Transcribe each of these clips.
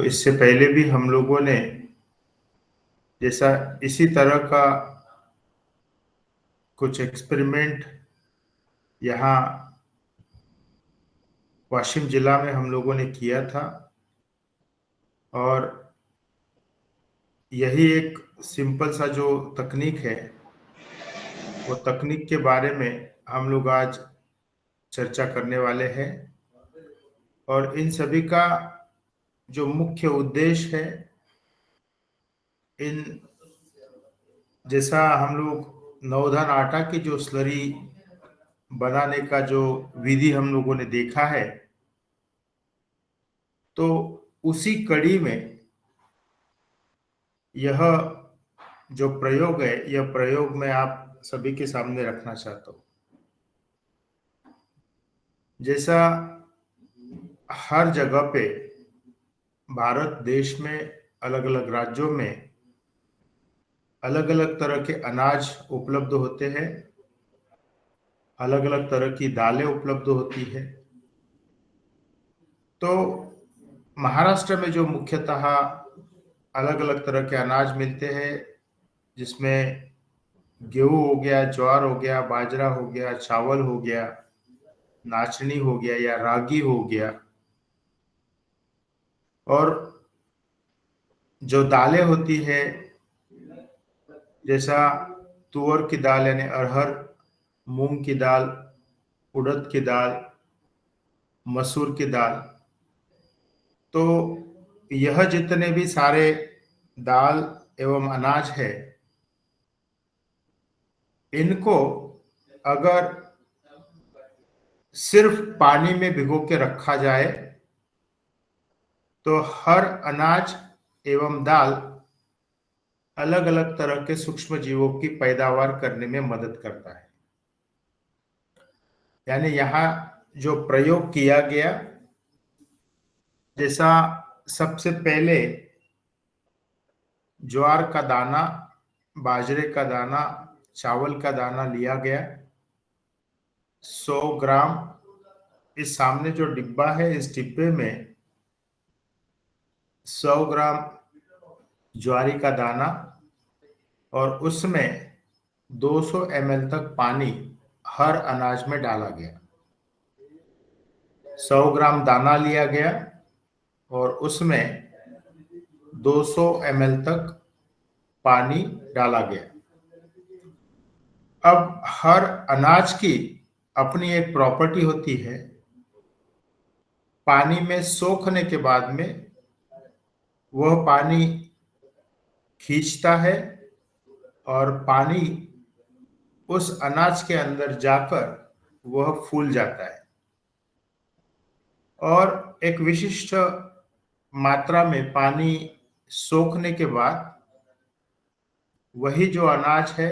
इससे पहले भी हम लोगों ने जैसा इसी तरह का कुछ एक्सपेरिमेंट यहाँ वाशिम जिला में हम लोगों ने किया था, और यही एक सिंपल सा जो तकनीक है, वो तकनीक के बारे में हम लोग आज चर्चा करने वाले हैं। और इन सभी का जो मुख्य उद्देश्य है, इन जैसा हम लोग नवधान आटा की जो स्लरी बनाने का जो विधि हम लोगों ने देखा है, तो उसी कड़ी में यह जो प्रयोग है, यह प्रयोग मैं आप सभी के सामने रखना चाहता हूँ। जैसा हर जगह पे भारत देश में अलग अलग राज्यों में अलग अलग तरह के अनाज उपलब्ध होते हैं, अलग अलग तरह की दालें उपलब्ध होती है। तो महाराष्ट्र में जो मुख्यतः अलग अलग तरह के अनाज मिलते हैं, जिसमें गेहूं हो गया, ज्वार हो गया, बाजरा हो गया, चावल हो गया, नाचनी हो गया या रागी हो गया, और जो दालें होती है जैसा तुअर की दाल यानी अरहर, मूंग की दाल, उड़द की दाल, मसूर की दाल, तो यह जितने भी सारे दाल एवं अनाज है, इनको अगर सिर्फ पानी में भिगो के रखा जाए तो हर अनाज एवं दाल अलग अलग तरह के सूक्ष्म जीवों की पैदावार करने में मदद करता है। यानी यहाँ जो प्रयोग किया गया, जैसा सबसे पहले ज्वार का दाना, बाजरे का दाना, चावल का दाना लिया गया 100 ग्राम। इस सामने जो डिब्बा है, इस डिब्बे में 100 ग्राम ज्वारी का दाना और उसमें 200 ml तक पानी हर अनाज में डाला गया। 100 ग्राम दाना लिया गया और उसमें 200 ml तक पानी डाला गया। अब हर अनाज की अपनी एक प्रॉपर्टी होती है, पानी में सोखने के बाद में वह पानी खींचता है और पानी उस अनाज के अंदर जाकर वह फूल जाता है, और एक विशिष्ट मात्रा में पानी सोखने के बाद वही जो अनाज है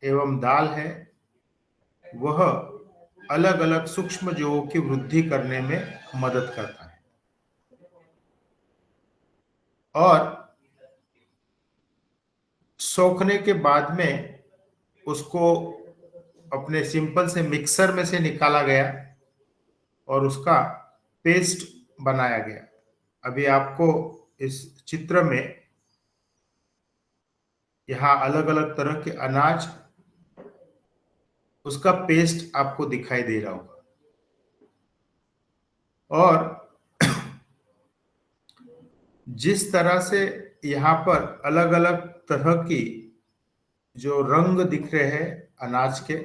एवं दाल है, वह अलग अलग सूक्ष्म जीवों की वृद्धि करने में मदद करता है। और सोखने के बाद में उसको अपने सिंपल से मिक्सर में से निकाला गया और उसका पेस्ट बनाया गया। अभी आपको इस चित्र में यहाँ अलग अलग तरह के अनाज, उसका पेस्ट आपको दिखाई दे रहा होगा। और जिस तरह से यहाँ पर अलग अलग तरह की जो रंग दिख रहे हैं अनाज के,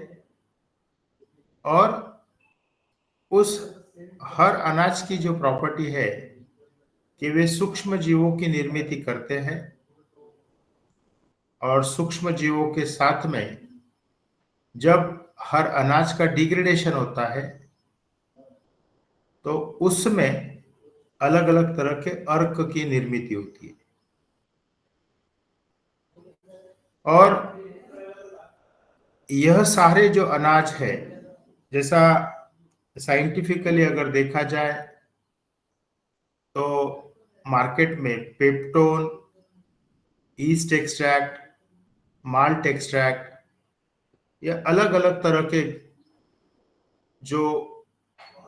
और उस हर अनाज की जो प्रॉपर्टी है कि वे सूक्ष्म जीवों की निर्मित करते हैं, और सूक्ष्म जीवों के साथ में जब हर अनाज का डिग्रेडेशन होता है तो उसमें अलग अलग तरह के अर्क की निर्मित होती है। और यह सारे जो अनाज है, जैसा साइंटिफिकली अगर देखा जाए तो मार्केट में peptone, east extract, malt extract, या अलग अलग तरह के जो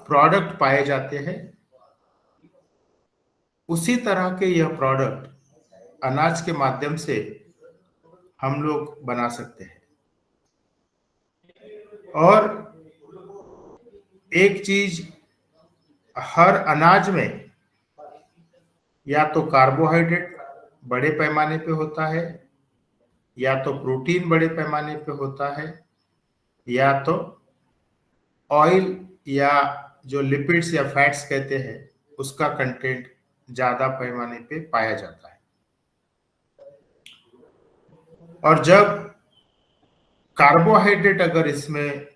प्रोडक्ट पाए जाते हैं, उसी तरह के यह प्रोडक्ट अनाज के माध्यम से हम लोग बना सकते हैं। और एक चीज, हर अनाज में या तो कार्बोहाइड्रेट बड़े पैमाने पे होता है, या तो प्रोटीन बड़े पैमाने पे होता है, या तो ऑयल या जो लिपिड्स या फैट्स कहते हैं उसका कंटेंट ज्यादा पैमाने पे पाया जाता है। और जब कार्बोहाइड्रेट अगर इसमें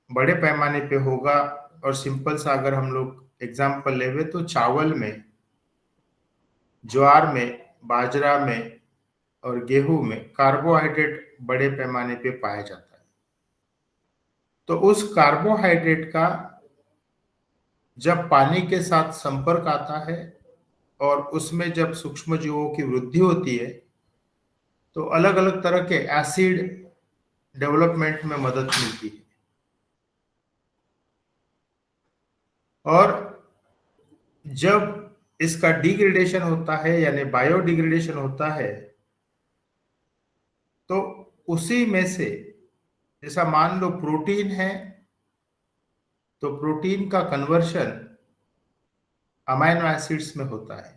बड़े पैमाने पे होगा, और सिंपल सा अगर हम लोग एग्जांपल लेवे तो चावल में, ज्वार में, बाजरा में और गेहूं में कार्बोहाइड्रेट बड़े पैमाने पे पाया जाता है। तो उस कार्बोहाइड्रेट का जब पानी के साथ संपर्क आता है और उसमें जब सूक्ष्म जीवों की वृद्धि होती है तो अलग अलग तरह के एसिड डेवलपमेंट में मदद मिलती है। और जब इसका डिग्रेडेशन होता है यानी बायोडिग्रेडेशन होता है, तो उसी में से, जैसा मान लो प्रोटीन है, तो प्रोटीन का कन्वर्शन अमाइनो एसिड्स में होता है।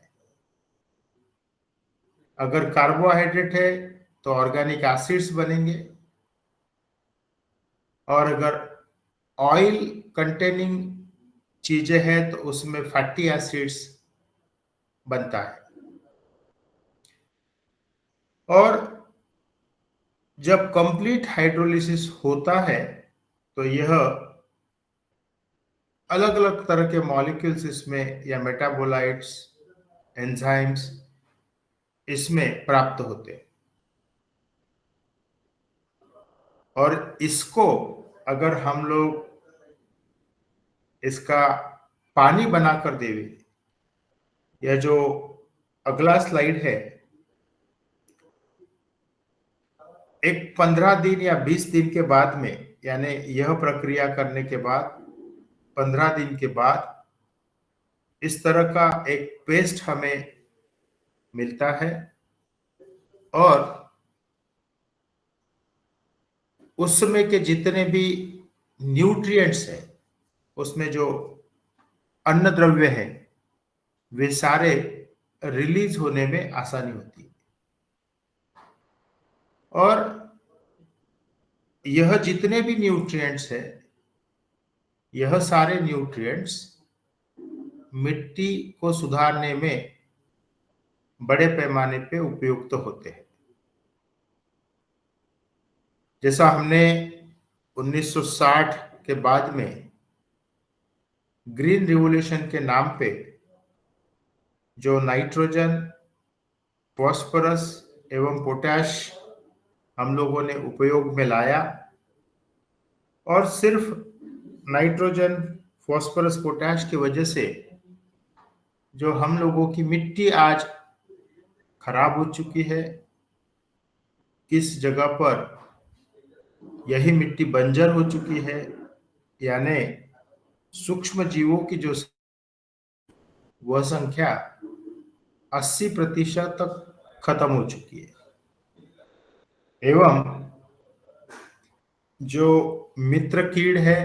अगर कार्बोहाइड्रेट है तो ऑर्गेनिक एसिड्स बनेंगे, और अगर ऑयल कंटेनिंग चीजें हैं तो उसमें फैटी एसिड्स बनता है। और जब कंप्लीट हाइड्रोलिसिस होता है तो यह अलग अलग तरह के मॉलिक्यूल्स इसमें या मेटाबोलाइट्स, एंजाइम्स इसमें प्राप्त होते हैं। और इसको अगर हम लोग इसका पानी बनाकर देवे, यह जो अगला स्लाइड है, एक 15 दिन या 20 दिन के बाद में, यानी यह प्रक्रिया करने के बाद 15 दिन के बाद इस तरह का एक पेस्ट हमें मिलता है। और उसमें के जितने भी न्यूट्रिएंट्स हैं, उसमें जो अन्न द्रव्य है, वे सारे रिलीज होने में आसानी होती है। और यह जितने भी न्यूट्रिएंट्स है, यह सारे न्यूट्रिएंट्स मिट्टी को सुधारने में बड़े पैमाने पे उपयुक्त होते हैं। जैसा हमने 1960 के बाद में ग्रीन रिवॉल्यूशन के नाम पे जो नाइट्रोजन, फॉस्फोरस एवं पोटैश हम लोगों ने उपयोग में लाया, और सिर्फ नाइट्रोजन, फॉस्फोरस, पोटैश की वजह से जो हम लोगों की मिट्टी आज खराब हो चुकी है, किस जगह पर यही मिट्टी बंजर हो चुकी है, यानी सूक्ष्म जीवों की जो वह संख्या 80% तक खत्म हो चुकी है। एवं जो मित्र कीड़ है,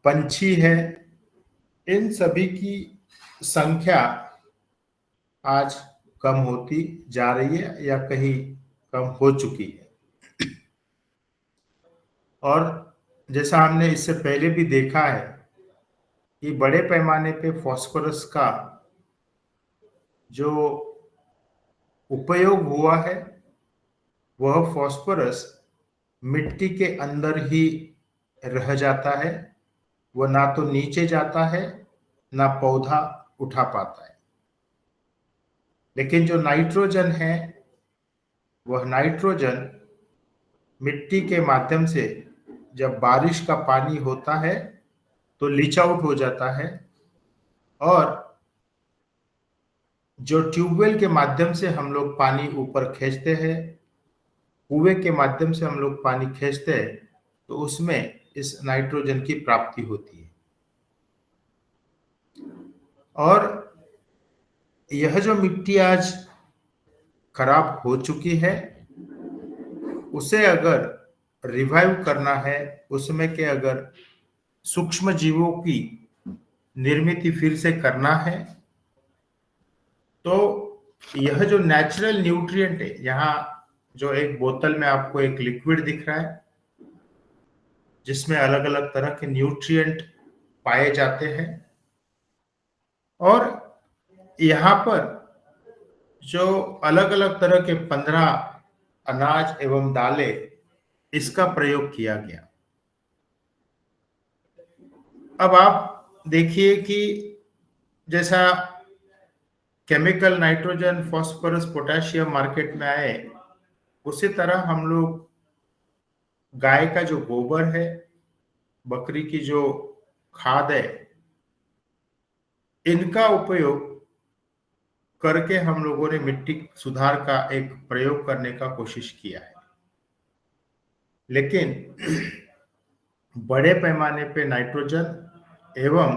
पंछी है, इन सभी की संख्या आज कम होती जा रही है या कहीं कम हो चुकी है। और जैसा हमने इससे पहले भी देखा है कि बड़े पैमाने पे फास्फोरस का जो उपयोग हुआ है, वह फास्फोरस मिट्टी के अंदर ही रह जाता है। वह ना तो नीचे जाता है, ना पौधा उठा पाता है। लेकिन जो नाइट्रोजन है, वह नाइट्रोजन मिट्टी के माध्यम से जब बारिश का पानी होता है तो लीच आउट हो जाता है, और जो ट्यूबवेल के माध्यम से हम लोग पानी ऊपर खींचते हैं, कुएं के माध्यम से हम लोग पानी खींचते हैं, तो उसमें इस नाइट्रोजन की प्राप्ति होती है। और यह जो मिट्टी आज खराब हो चुकी है, उसे अगर रिवाइव करना है, उसमें के अगर सूक्ष्म जीवों की निर्मित फिर से करना है, तो यह जो नेचुरल न्यूट्रिएंट है, यहाँ जो एक बोतल में आपको एक लिक्विड दिख रहा है जिसमें अलग अलग तरह के न्यूट्रिएंट पाए जाते हैं, और यहाँ पर जो अलग अलग तरह के 15 अनाज एवं दालें, इसका प्रयोग किया गया। अब आप देखिए कि जैसा chemical nitrogen, phosphorus, potassium market में आए, उसी तरह हम लोग गाय का जो गोबर है, बकरी की जो खाद है, इनका उपयोग करके हम लोगों ने मिट्टी सुधार का एक प्रयोग करने का कोशिश किया है। लेकिन बड़े पैमाने पे नाइट्रोजन एवं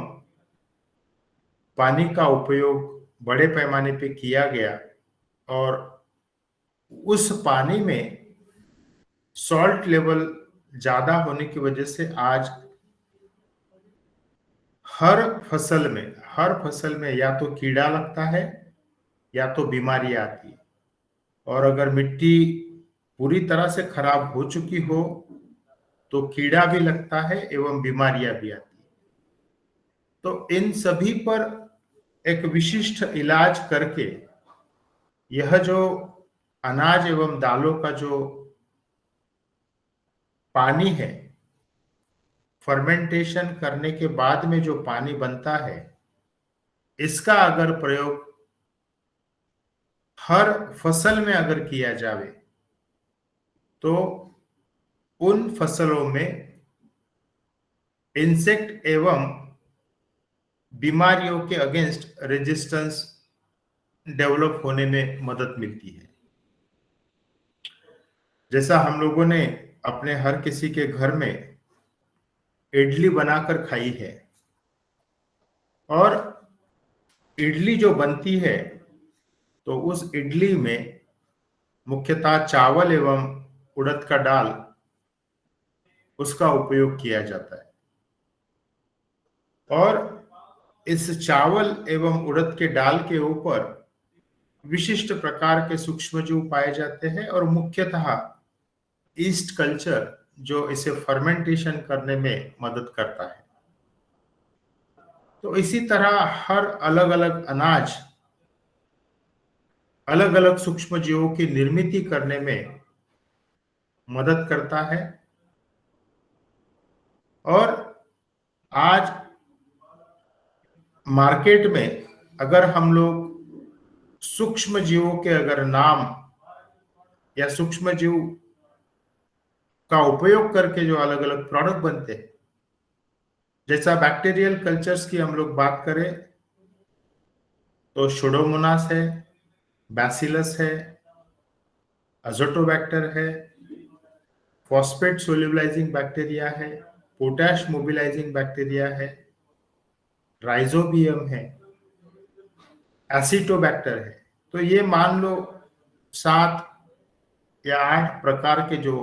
पानी का उपयोग बड़े पैमाने पे किया गया, और उस पानी में सॉल्ट लेवल ज्यादा होने की वजह से आज हर फसल में या तो कीड़ा लगता है या तो बीमारी आती है। और अगर मिट्टी पूरी तरह से खराब हो चुकी हो तो कीड़ा भी लगता है एवं बीमारियां भी आती है। तो इन सभी पर एक विशिष्ट इलाज करके यह जो अनाज एवं दालों का जो पानी है, फर्मेंटेशन करने के बाद में जो पानी बनता है, इसका अगर प्रयोग हर फसल में अगर किया जाए तो उन फसलों में इंसेक्ट एवं बीमारियों के अगेंस्ट रेजिस्टेंस डेवलप होने में मदद मिलती है। जैसा हम लोगों ने अपने हर किसी के घर में इडली बनाकर खाई है, और इडली जो बनती है तो उस इडली में मुख्यतः चावल एवं उड़द का दाल, उसका उपयोग किया जाता है। और इस चावल एवं उड़द के दाल के ऊपर विशिष्ट प्रकार के सूक्ष्मजीव पाए जाते हैं, और मुख्यतः ईस्ट कल्चर जो इसे फर्मेंटेशन करने में मदद करता है। तो इसी तरह हर अलग अलग अनाज अलग अलग सूक्ष्मजीवों की निर्मित करने में मदद करता है। और आज मार्केट में अगर हम लोग सूक्ष्म जीवों के अगर नाम या सूक्ष्म जीव का उपयोग करके जो अलग अलग प्रोडक्ट बनते हैं, जैसा बैक्टीरियल कल्चर्स की हम लोग बात करें तो सुडोमोनास है, बैसिलस है, अजोटोबैक्टर है, फॉस्फेट सोल्यूबलाइजिंग बैक्टीरिया है, पोटैश मोबिलाइजिंग बैक्टीरिया है, राइजोबियम है, एसिटोबैक्टर है। तो ये मान लो 7 या 8 प्रकार के जो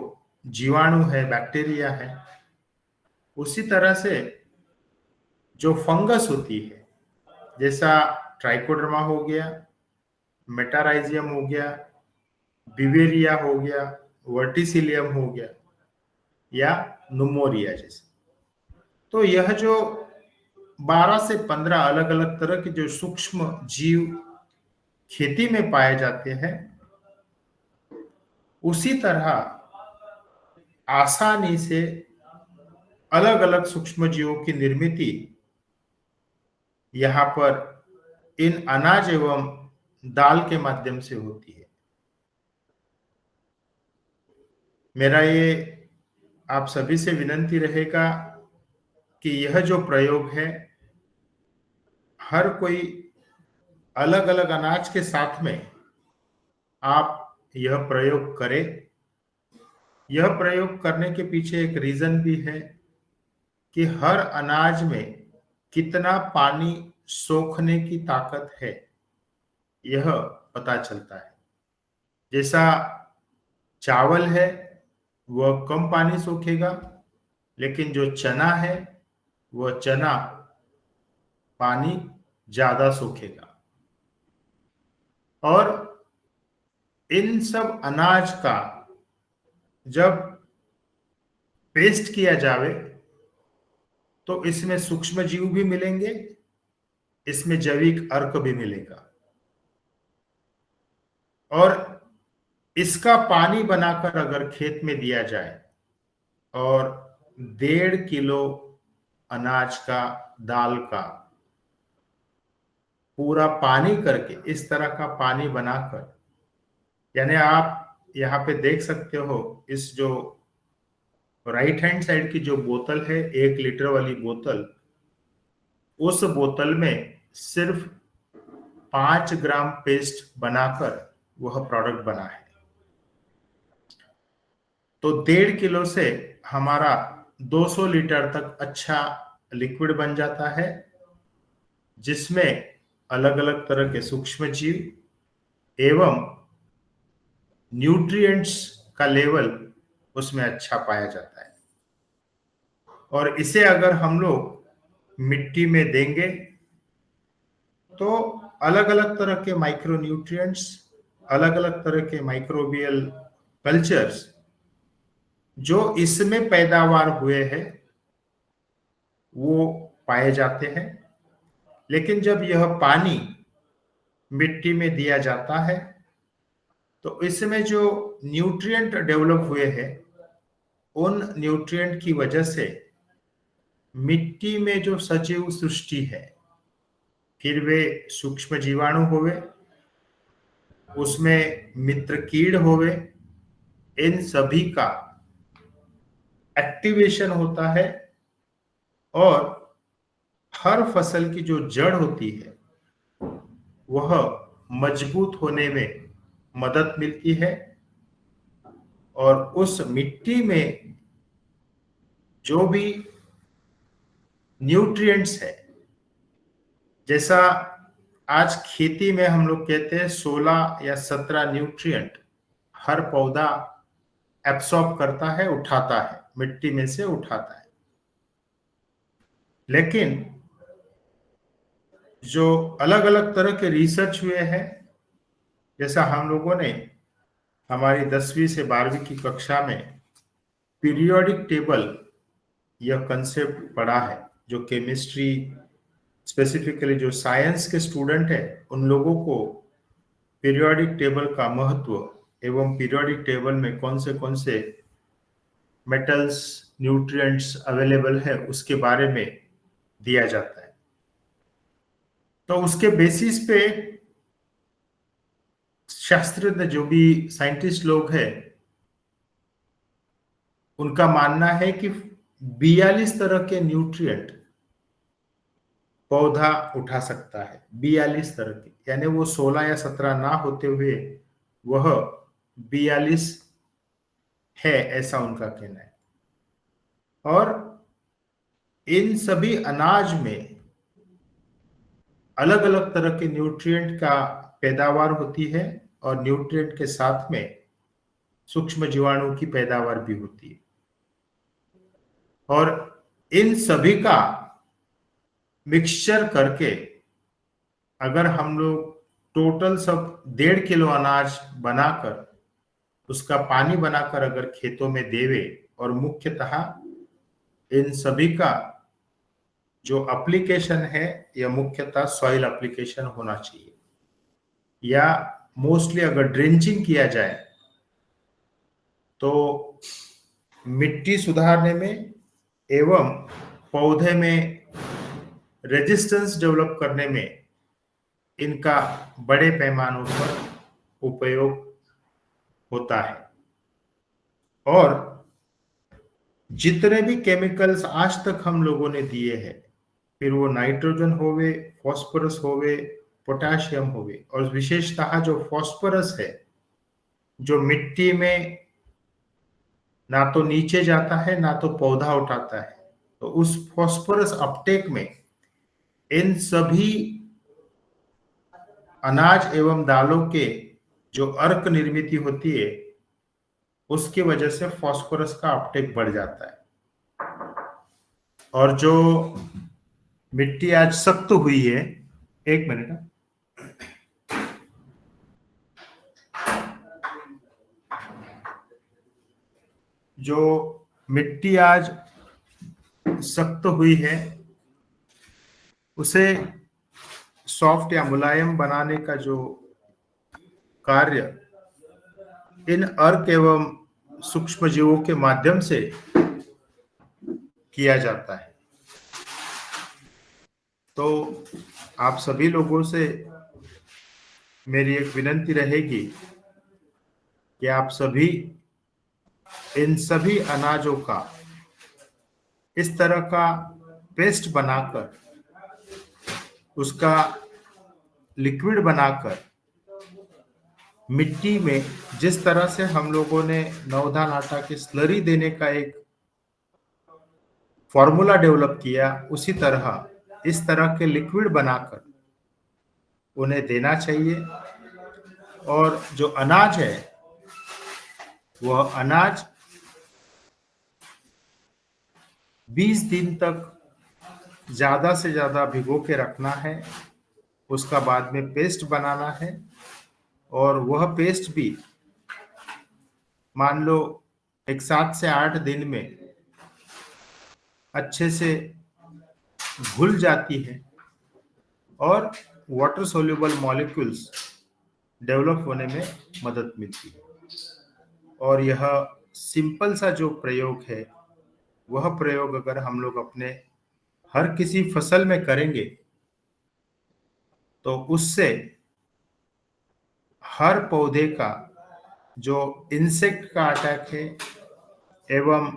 जीवाणु है, बैक्टीरिया है। उसी तरह से जो फंगस होती है, जैसा ट्राइकोडर्मा हो गया, मेटाराइजियम हो गया, बिवेरिया हो गया, वर्टिसिलियम हो गया, या नुमोरिया जैसे, तो यह जो 12 से 15 अलग अलग तरह के जो सूक्ष्म जीव खेती में पाए जाते हैं, उसी तरह आसानी से अलग अलग सूक्ष्म जीवों की निर्मित यहाँ पर इन अनाज एवं दाल के माध्यम से होती है। मेरा ये आप सभी से विनंती रहेगा कि यह जो प्रयोग है, हर कोई अलग अलग अनाज के साथ में आप यह प्रयोग करें। यह प्रयोग करने के पीछे एक रीजन भी है कि हर अनाज में कितना पानी सोखने की ताकत है। यह पता चलता है। जैसा चावल है वह कम पानी सोखेगा, लेकिन जो चना है वह चना पानी ज्यादा सोखेगा। और इन सब अनाज का जब पेस्ट किया जावे तो इसमें सूक्ष्म जीव भी मिलेंगे, इसमें जैविक अर्क भी मिलेगा। और इसका पानी बनाकर अगर खेत में दिया जाए और 1.5 किलो अनाज का, दाल का पूरा पानी करके इस तरह का पानी बनाकर, यानी आप यहाँ पे देख सकते हो इस जो राइट हैंड साइड की जो बोतल है, 1 लीटर वाली बोतल, उस बोतल में सिर्फ 5 ग्राम पेस्ट बनाकर वह प्रोडक्ट बना है। तो 1.5 किलो से हमारा 200 लीटर तक अच्छा लिक्विड बन जाता है, जिसमें अलग अलग तरह के सूक्ष्म जीव एवं न्यूट्रिएंट्स का लेवल उसमें अच्छा पाया जाता है। और इसे अगर हम लोग मिट्टी में देंगे तो अलग अलग तरह के माइक्रो न्यूट्रिएंट्स, अलग अलग तरह के माइक्रोबियल कल्चर्स जो इसमें पैदावार हुए हैं वो पाए जाते हैं। लेकिन जब यह पानी मिट्टी में दिया जाता है तो इसमें जो न्यूट्रिएंट डेवलप हुए हैं, उन न्यूट्रिएंट की वजह से मिट्टी में जो सजीव सृष्टि है, फिर वे सूक्ष्म जीवाणु होवे, उसमें मित्र कीड़ होवे, इन सभी का एक्टिवेशन होता है और हर फसल की जो जड़ होती है वह मजबूत होने में मदद मिलती है। और उस मिट्टी में जो भी न्यूट्रिएंट्स है, जैसा आज खेती में हम लोग कहते हैं 16 या 17 न्यूट्रिएंट हर पौधा एब्सॉर्ब करता है, उठाता है, मिट्टी में से उठाता है। लेकिन जो अलग अलग तरह के रिसर्च हुए हैं, जैसा हम लोगों ने हमारी 10वीं से 12वीं की कक्षा में पीरियोडिक टेबल यह कंसेप्ट पढ़ा है, जो केमिस्ट्री स्पेसिफिकली जो साइंस के स्टूडेंट है उन लोगों को पीरियोडिक टेबल का महत्व एवं पीरियोडिक टेबल में कौन से मेटल्स, न्यूट्रिएंट्स अवेलेबल है उसके बारे में दिया जाता है। तो उसके बेसिस पे शास्त्रज्ञ जो भी साइंटिस्ट लोग हैं उनका मानना है कि 42 तरह के न्यूट्रिएंट पौधा उठा सकता है, 42 तरह के, यानी वो 16 या 17 ना होते हुए वह 42 है, ऐसा उनका कहना है। और इन सभी अनाज में अलग अलग तरह के न्यूट्रिएंट का पैदावार होती है और न्यूट्रिएंट के साथ में सूक्ष्म जीवाणु की पैदावार भी होती है। और इन सभी का मिक्सचर करके अगर हम लोग टोटल सब 1.5 किलो अनाज बनाकर उसका पानी बनाकर अगर खेतों में देवे, और मुख्यतः इन सभी का जो एप्लीकेशन है यह मुख्यतः सॉइल एप्लीकेशन होना चाहिए, या मोस्टली अगर ड्रेंचिंग किया जाए तो मिट्टी सुधारने में एवं पौधे में रेजिस्टेंस डेवलप करने में इनका बड़े पैमानों पर उपयोग होता है। और जितने भी केमिकल्स आज तक हम लोगों ने दिए हैं, फिर वो नाइट्रोजन होवे, फास्फोरस होवे, पोटेशियम होवे, और विशेषतः जो फास्फोरस है जो मिट्टी में ना तो नीचे जाता है ना तो पौधा उठाता है, तो उस फास्फोरस अपटेक में इन सभी अनाज एवं दालों के जो अर्क निर्मित होती है उसकी वजह से फास्फोरस का अपटेक बढ़ जाता है। और जो मिट्टी आज सख्त हुई है, एक मिनट, जो मिट्टी आज सख्त हुई है उसे सॉफ्ट या मुलायम बनाने का जो कार्य इन अर्क एवं सूक्ष्म जीवों के माध्यम से किया जाता है। तो आप सभी लोगों से मेरी एक विनती रहेगी कि आप सभी इन सभी अनाजों का इस तरह का पेस्ट बनाकर, उसका लिक्विड बनाकर मिट्टी में, जिस तरह से हम लोगों ने नवधान आटा की स्लरी देने का एक फॉर्मूला डेवलप किया, उसी तरह इस तरह के लिक्विड बनाकर उन्हें देना चाहिए। और जो अनाज है वह अनाज 20 दिन तक ज्यादा से ज्यादा भिगो के रखना है, उसका बाद में पेस्ट बनाना है। और वह पेस्ट भी मान लो एक 7 से 8 दिन में अच्छे से घुल जाती है और वाटर सोल्यूबल मॉलिक्यूल्स डेवलप होने में मदद मिलती है। और यह सिंपल सा जो प्रयोग है, वह प्रयोग अगर हम लोग अपने हर किसी फसल में करेंगे तो उससे हर पौधे का जो इंसेक्ट का अटैक है एवं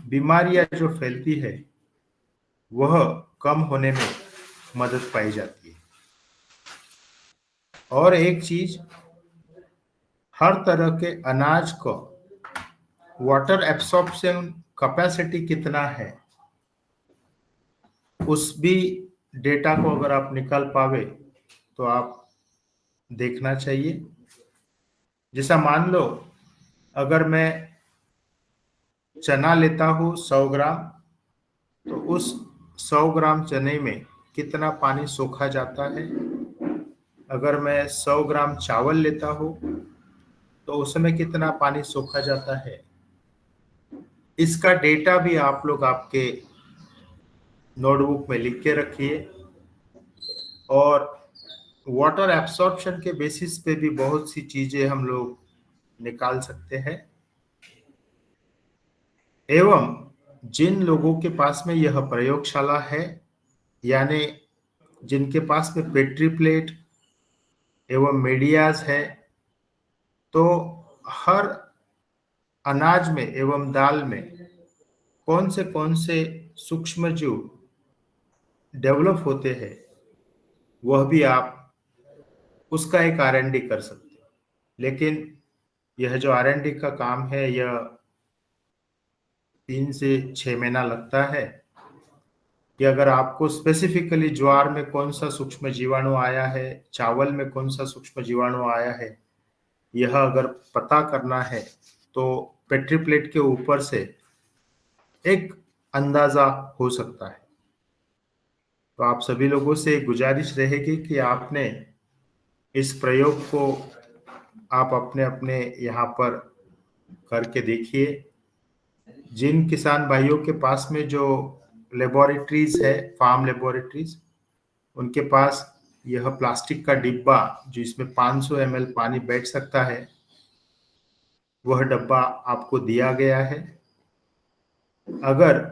बीमारियां जो फैलती है वह कम होने में मदद पाई जाती है। और एक चीज, हर तरह के अनाज को वाटर एब्सॉर्प्शन कैपेसिटी कितना है, उस भी डेटा को अगर आप निकाल पावे तो आप देखना चाहिए। जैसा मान लो अगर मैं चना लेता हूँ 100 ग्राम, तो उस 100 ग्राम चने में कितना पानी सोखा जाता है। अगर मैं 100 ग्राम चावल लेता हूँ तो उसमें कितना पानी सोखा जाता है, इसका डेटा भी आप लोग आपके नोटबुक में लिख के रखिए। और वाटर एब्सॉर्प्शन के बेसिस पे भी बहुत सी चीजें हम लोग निकाल सकते हैं। एवं जिन लोगों के पास में यह प्रयोगशाला है, यानी जिनके पास में पेट्री प्लेट एवं मीडियाज है, तो हर अनाज में एवं दाल में कौन से सूक्ष्म जीव डेवलप होते हैं, वह भी आप उसका एक R&D कर सकते हैं। लेकिन यह जो R&D का काम है यह 3 से 6 महीना लगता है। कि अगर आपको स्पेसिफिकली ज्वार में कौन सा सूक्ष्म जीवाणु आया है, चावल में कौन सा सूक्ष्म जीवाणु आया है, यह अगर पता करना है तो पेट्री प्लेट के ऊपर से एक अंदाजा हो सकता है। तो आप सभी लोगों से गुजारिश रहेगी कि आपने इस प्रयोग को आप अपने अपने यहाँ पर करके देखिए। जिन किसान भाइयों के पास में जो लेबोरेटरीज है, फार्म लेबोरेटरीज, उनके पास यह प्लास्टिक का डिब्बा जिसमें 500 ml पानी बैठ सकता है, वह डब्बा आपको दिया गया है। अगर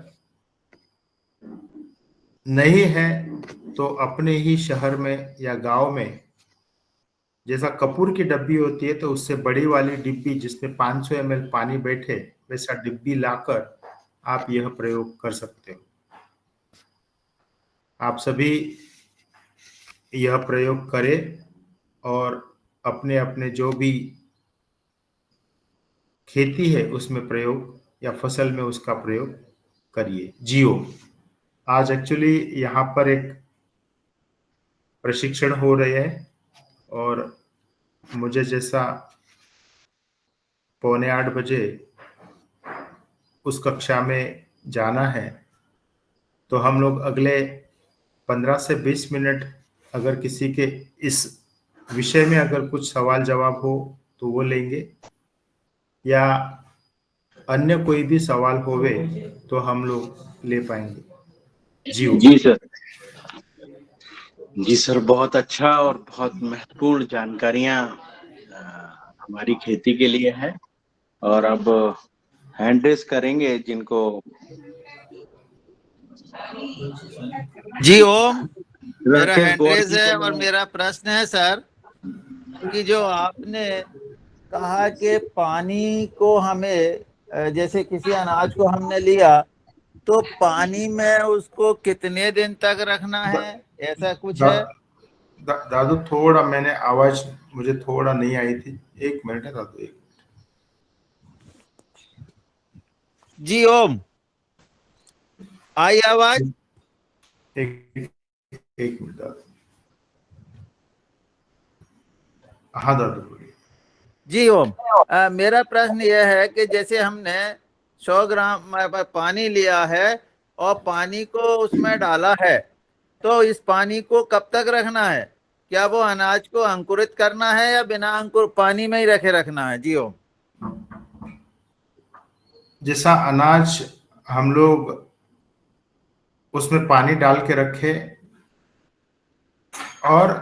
नहीं है तो अपने ही शहर में या गांव में जैसा कपूर की डब्बी होती है, तो उससे बड़ी वाली डिब्बी जिसमें 500 ml पानी बैठे, वैसा डिब्बी लाकर आप यह प्रयोग कर सकते हो। आप सभी यह प्रयोग करें और अपने अपने जो भी खेती है उसमें प्रयोग या फसल में उसका प्रयोग करिए। जियो, आज एक्चुअली यहाँ पर एक प्रशिक्षण हो रहे हैं और मुझे जैसा 7:45 उस कक्षा में जाना है, तो हम लोग अगले 15 से 20 मिनट अगर किसी के इस विषय में अगर कुछ सवाल जवाब हो तो वो लेंगे, या अन्य कोई भी सवाल होवे तो हम लोग ले पाएंगे। जी सर। जी सर, बहुत अच्छा और बहुत महत्वपूर्ण जानकारियां हमारी खेती के लिए है। और अब हैंड रेस करेंगे जिनको। जी ओम, मेरा राकेश हैंड गौर रेज जी है को और मेरा प्रश्न है सर कि जो आपने कहा कि पानी को हमें जैसे किसी अनाज को हमने लिया तो पानी में उसको कितने दिन तक रखना है, ऐसा कुछ है? दादू थोड़ा मैंने आवाज मुझे थोड़ा नहीं आई थी, 1 मिनट है दादू, एक जी ओम, आई आवाज? एक एक मिनट दादू। हाँ दादू बोलिए। जी ओम, मेरा प्रश्न यह है कि जैसे हमने 100 ग्राम पानी लिया है और पानी को उसमें डाला है, तो इस पानी को कब तक रखना है? क्या वो अनाज को अंकुरित करना है या बिना अंकुर पानी में ही रखे रखना है? जी ओम। जैसा अनाज हम लोग उसमें पानी डाल के रखे, और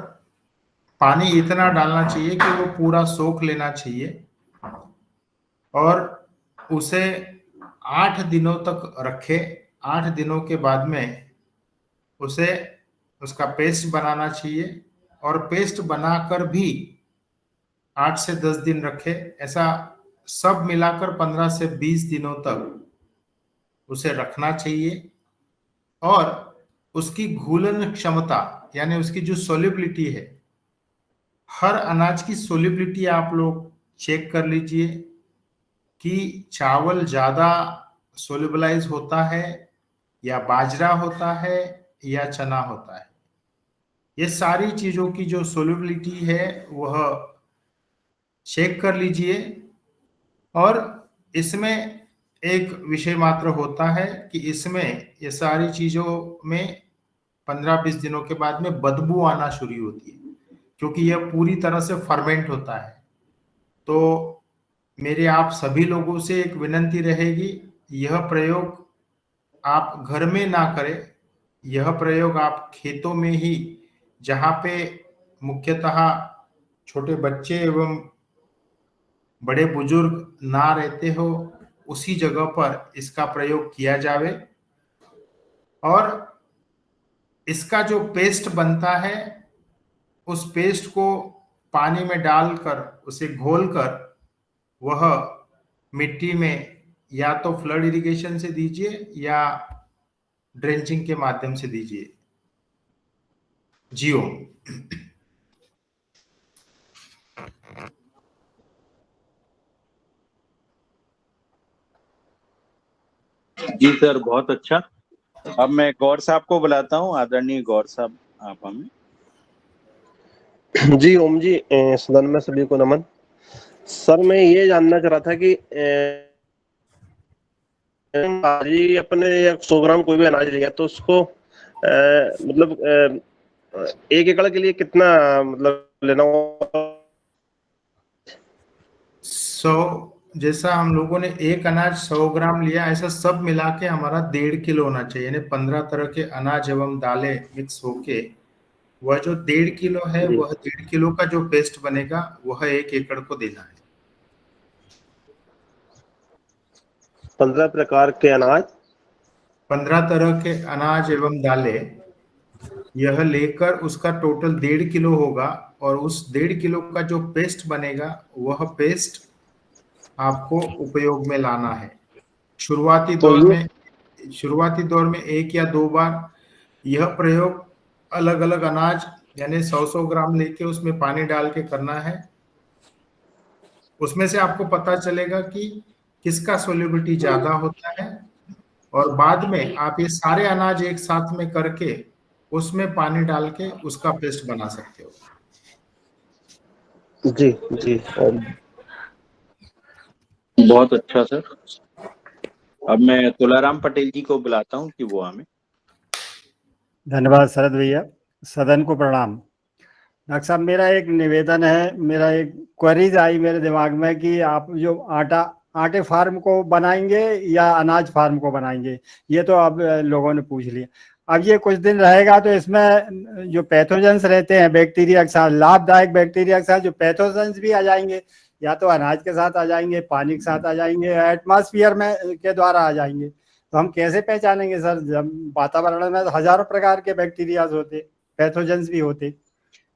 पानी इतना डालना चाहिए कि वो पूरा सोख लेना चाहिए, और उसे 8 दिनों तक रखे। 8 दिनों के बाद में उसे उसका पेस्ट बनाना चाहिए, और पेस्ट बनाकर भी 8 से 10 दिन रखे। ऐसा सब मिलाकर 15 से 20 दिनों तक उसे रखना चाहिए। और उसकी घुलन क्षमता यानी उसकी जो सोलिबिलिटी है, हर अनाज की सोलिबिलिटी आप लोग चेक कर लीजिए कि चावल ज्यादा सोलिबलाइज होता है या बाजरा होता है या चना होता है। ये सारी चीजों की जो सोलिबिलिटी है वह चेक कर लीजिए। और इसमें एक विषय मात्र होता है कि इसमें ये सारी चीजों में 15-20 दिनों के बाद में बदबू आना शुरू होती है, क्योंकि यह पूरी तरह से फर्मेंट होता है। तो मेरे आप सभी लोगों से एक विनंती रहेगी, यह प्रयोग आप घर में ना करें। यह प्रयोग आप खेतों में ही, जहाँ पे मुख्यतः छोटे बच्चे एवं बड़े बुजुर्ग ना रहते हो, उसी जगह पर इसका प्रयोग किया जावे। और इसका जो पेस्ट बनता है, उस पेस्ट को पानी में डालकर उसे घोलकर वह मिट्टी में या तो फ्लड इरिगेशन से दीजिए या ड्रेंचिंग के माध्यम से दीजिए। जियो। जी सर, बहुत अच्छा। अब मैं गौर साहब को बुलाता हूँ। आदरणीय गौर साहब, आप हमें। जी ओम जी, सदन में सभी को नमन। सर मैं ये जानना चाह रहा था कि जी अपने 100 ग्राम कोई भी अनाज लिया तो उसको मतलब 1 एकड़ के लिए कितना मतलब लेना होगा? 100, जैसा हम लोगों ने एक अनाज 100 ग्राम लिया, ऐसा सब मिला के हमारा 1.5 किलो होना चाहिए। यानी 15 तरह के अनाज एवं दालें मिक्स होके वह जो 1.5 किलो है, जी। वह 1.5 किलो का जो पेस्ट बनेगा वह 1 एकड़ को देना है। 15 प्रकार के अनाज, 15 तरह के अनाज एवं दालें, यह लेकर उसका टोटल 1.5 किलो होगा। और उस 1.5 किलो का जो पेस्ट बनेगा, वह पेस्ट आपको उपयोग में लाना है। शुरुआती तो दौर ये में शुरुआती दौर में 1 या 2 बार यह प्रयोग अलग अलग अनाज यानी 100-100 ग्राम लेके उसमें पानी डाल के करना है। उसमें से आपको पता चलेगा कि किसका सोल्युबिलिटी ज्यादा होता है, और बाद में आप ये सारे अनाज एक साथ में करके उसमें पानी डाल के उसका पेस्ट बना सकते हो। जी जी। बहुत अच्छा सर। अब मैं तुलाराम पटेल जी को बुलाता हूँ कि वो हमें। धन्यवाद शरद भैया। सदन को प्रणाम। डॉक्टर साहब, मेरा एक निवेदन है, मेरा एक क्वेरीज आई मेरे दिमाग में कि आप जो आटे फार्म को बनाएंगे या अनाज फार्म को बनाएंगे, ये तो अब लोगों ने पूछ लिया। अब ये कुछ दिन रहेगा तो इसमें जो पैथोजेंस रहते हैं बैक्टीरिया के साथ, लाभदायक बैक्टीरिया के साथ जो पैथोजेंस भी आ जाएंगे, या तो अनाज के साथ आ जाएंगे, पानी के साथ आ जाएंगे, एटमॉस्फेयर में के द्वारा आ जाएंगे। तो हम कैसे पहचानेंगे सर? जब वातावरण में तो हजारों प्रकार के बैक्टीरियाज होते, पैथोजेंस भी होते,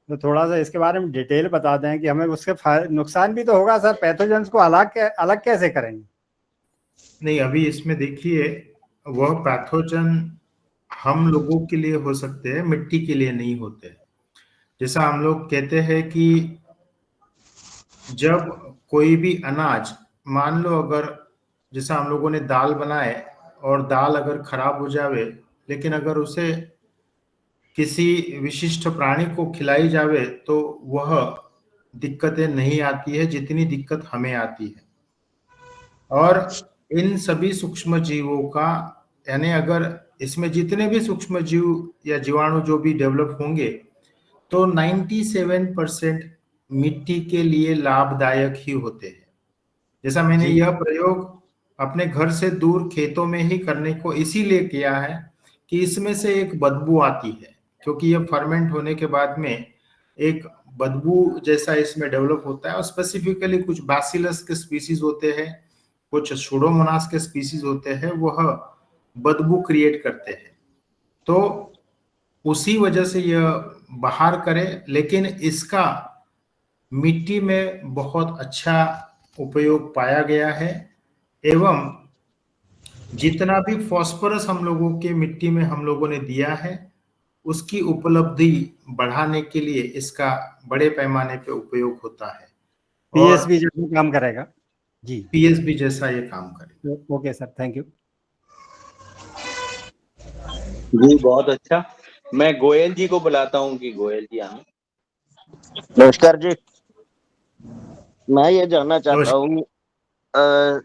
तो थोड़ा सा इसके बारे में डिटेल बता दें कि हमें उसके नुकसान भी तो होगा सर। पैथोजेंस को अलग कैसे करेंगे? नहीं, अभी इसमें देखिए, वह पैथोजन हम लोगों के लिए हो सकते हैं, मिट्टी के लिए नहीं होते। जैसा हम लोग कहते हैं कि जब कोई भी अनाज, मान लो अगर जैसा हम लोगों ने दाल बनाए और दाल अगर खराब हो जावे, लेकिन अगर उसे किसी विशिष्ट प्राणी को खिलाई जावे तो वह दिक्कतें नहीं आती है जितनी दिक्कत हमें आती है। और इन सभी सूक्ष्म जीवों का, यानी अगर इसमें जितने भी सूक्ष्म जीव या जीवाणु जो भी डेवलप होंगे, तो 97% मिट्टी के लिए लाभदायक ही होते हैं। जैसा मैंने यह प्रयोग अपने घर से दूर खेतों में ही करने को इसीलिए किया है कि इसमें से एक बदबू आती है, क्योंकि यह फर्मेंट होने के बाद में एक बदबू जैसा इसमें डेवलप होता है। और स्पेसिफिकली कुछ बैसिलस के स्पीसीज होते हैं, कुछ सुडोमोनास के स्पीसीज होते हैं, वह बदबू क्रिएट करते हैं। तो उसी वजह से यह बाहर करे, लेकिन इसका मिट्टी में बहुत अच्छा उपयोग पाया गया है। एवं जितना भी फास्फोरस हम लोगों के मिट्टी में हम लोगों ने दिया है, उसकी उपलब्धि बढ़ाने के लिए इसका बड़े पैमाने पे उपयोग होता है। पीएसबी जैसे काम करेगा जी? पीएसबी जैसा ये काम करेगा। Okay sir, thank you. जी बहुत अच्छा। मैं गोयल जी को बुलाता हूँ कि गोयल जी हमें। नमस्कार जी। मैं ये जानना चाहता हूँ,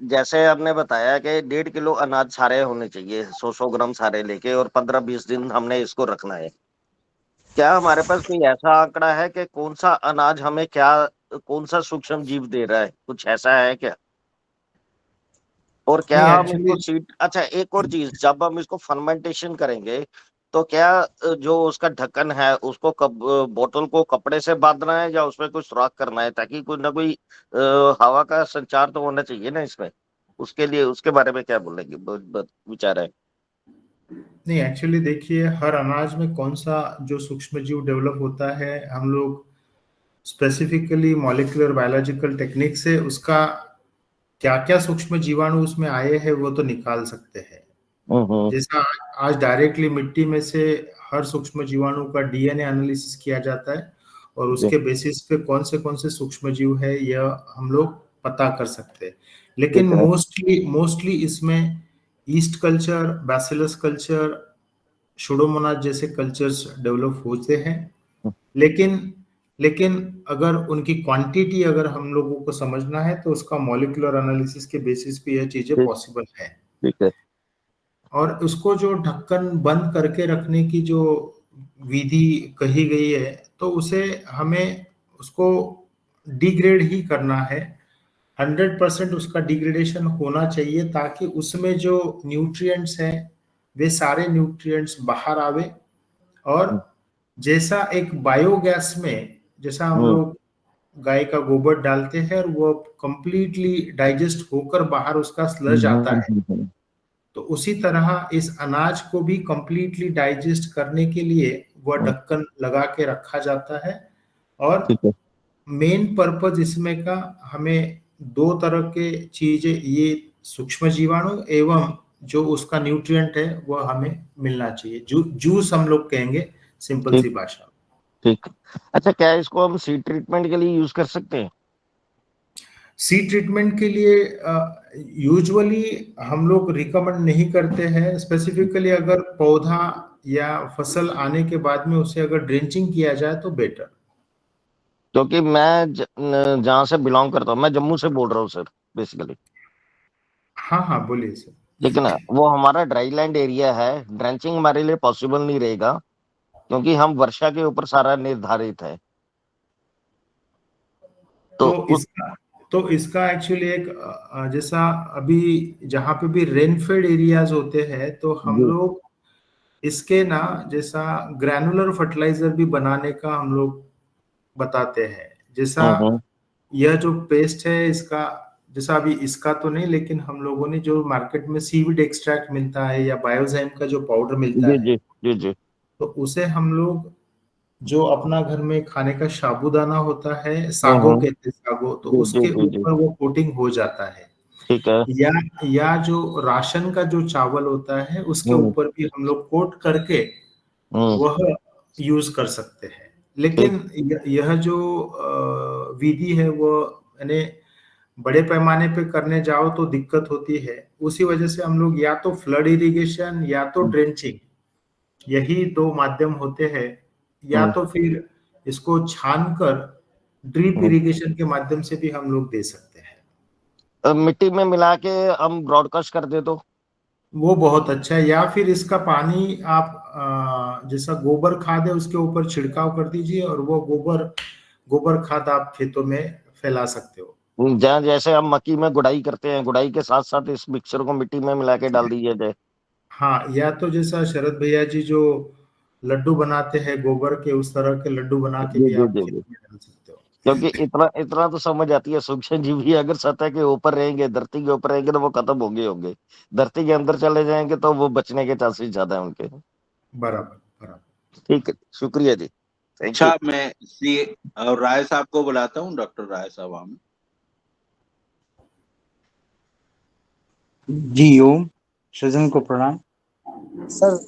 जैसे आपने बताया कि 1.5 किलो अनाज सारे होने चाहिए, 100 ग्राम सारे लेके, और 15-20 दिन हमने इसको रखना है। क्या हमारे पास कोई ऐसा आंकड़ा है कि कौन सा अनाज हमें क्या, कौन सा सूक्ष्म जीव दे रहा है? कुछ ऐसा है क्या? और क्या नहीं, हम इसको एक्चुअली सीड, अच्छा एक और चीज, जब हम इसको फर्मेंटेशन करेंगे तो क्या जो उसका ढक्कन है उसको बोतल को कपड़े से बांधना है या उसमें कुछ सुराख करना है, ताकि कोई ना कोई हवा का संचार तो होना चाहिए ना इसमें? उसके लिए, उसके बारे में क्या बोलेंगे, विचार है? नहीं, एक्चुअली देखिए, हर अनाज में कौन सा जो सूक्ष्म जीव डेवलप होता है, हम लोग स्पेसिफिकली मॉलिक्यूलर बायोलॉजिकल टेक्निक से उसका क्या क्या सूक्ष्म जीवाणु उसमें आए हैं वो तो निकाल सकते हैं। जैसा आज डायरेक्टली मिट्टी में से हर सूक्ष्म जीवाणु का डीएनए एनालिसिस किया जाता है और उसके बेसिस पे कौन से सूक्ष्म जीव है यह हम लोग पता कर सकते हैं। लेकिन मोस्टली इसमें east culture, bacillus culture, Pseudomonas जैसे कल्चर्स डेवलप होते हैं। लेकिन अगर उनकी क्वांटिटी अगर हम लोगों को समझना है तो उसका मॉलिक्यूलर एनालिसिस के बेसिस पे यह चीजें पॉसिबल है। ठीक है। और उसको जो ढक्कन बंद करके रखने की जो विधि कही गई है, तो उसे हमें उसको डिग्रेड ही करना है। 100% उसका डिग्रेडेशन होना चाहिए ताकि उसमें जो न्यूट्रिएंट्स हैं वे सारे न्यूट्रिएंट्स बाहर आवे। और जैसा एक बायोगैस में, जैसा हम लोग गाय का गोबर डालते हैं और वो कंप्लीटली डाइजेस्ट होकर बाहर उसका स्लज आता है, तो उसी तरह इस अनाज को भी कंप्लीटली डाइजेस्ट करने के लिए वह ढक्कन लगा के रखा जाता है। और मेन पर्पज इसमें का हमें दो तरह के चीजें, ये सूक्ष्म जीवाणु एवं जो उसका न्यूट्रिएंट है वह हमें मिलना चाहिए। जूस हम लोग कहेंगे सिंपल सी भाषा। ठीक। अच्छा, क्या इसको हम सीड ट्रीटमेंट के लिए यूज कर सकते हैं? सीड ट्रीटमेंट के लिए यूजुअली हम लोग रिकमेंड नहीं करते हैं। स्पेसिफिकली अगर पौधा या फसल आने के बाद में उसे अगर ड्रेंचिंग किया जाए तो बेटर। क्योंकि मैं जहाँ से बिलोंग करता हूँ, मैं जम्मू से बोल रहा हूँ सर बेसिकली। हाँ हाँ, बोलिए सर। ठीक है ना, वो हमारा ड्राई लैंड एरिया है, ड्रेंचिंग हमारे लिए पॉसिबल नहीं रहेगा क्योंकि हम वर्षा के ऊपर सारा निर्धारित है। तो तो इसका एक्चुअली एक जैसा अभी जहाँ पे भी रेनफेड एरियाज होते हैं तो हम जी। लोग इसके ना जैसा ग्रैनुलर फर्टिलाइजर भी बनाने का हम लोग बताते हैं। जैसा हम्म। यह जो पेस्ट है इसका, जैसा अभी इसका तो नहीं, लेकिन हम लोगों ने जो मार्केट में सीविड एक्सट्रैक्ट मिलता है या बायोजाइम का जो पाउडर मिलता जी है, जी जी जी। तो उसे हम लोग जो अपना घर में खाने का साबूदाना होता है, सागो हम्म। कहते हैं, सागो, तो जी जी उसके जी जी। ऊपर वो कोटिंग हो जाता है। ठीक है। या जो राशन का जो चावल होता है उसके हम्म ऊपर भी हम लोग कोट करके हम्म। वह यूज कर सकते हैं। ठीक। लेकिन यह जो विधि है वो यानी बड़े पैमाने पे करने जाओ तो दिक्कत होती है। उसी वजह से हम लोग या तो फ्लड इरिगेशन या तो ड्रेंचिंग, यही दो माध्यम होते हैं। या हम्म तो फिर इसको छान कर ड्रिप हम्म। इरिगेशन के माध्यम से भी हम लोग दे सकते हैं। मिट्टी में मिला के हम ब्रॉडकास्ट कर दे तो। वो बहुत अच्छा है। या फिर इसका पानी आप जैसा गोबर खाद है उसके ऊपर छिड़काव कर दीजिए और वो गोबर गोबर खाद आप खेतों में फैला सकते हो। जहाँ जैसे हम मक्की में गुड़ाई करते हैं, गुड़ाई के साथ साथ इस मिक्सचर को मिट्टी में मिला के डाल दीजिए जाए। हाँ, या तो जैसा शरद भैया जी जो लड्डू बनाते हैं गोबर के, उस तरह के लड्डू बना के जी भी जी आप जी खेत जी। में डाल सकते हो। क्योंकि इतना इतना तो समझ आती है, सूक्ष्म जीव भी अगर सतह के ऊपर रहेंगे, धरती के ऊपर रहेंगे, तो वो खत्म होंगे। धरती के अंदर चले जाएंगे तो वो बचने के चांसेस ज्यादा है उनके। बराबर बराबर। ठीक है, शुक्रिया जी। Thank you. अच्छा, मैं इसलिए और राय साहब को बुलाता हूँ, डॉक्टर राय साहब हम। जी ओम, सदन को प्रणाम। सर,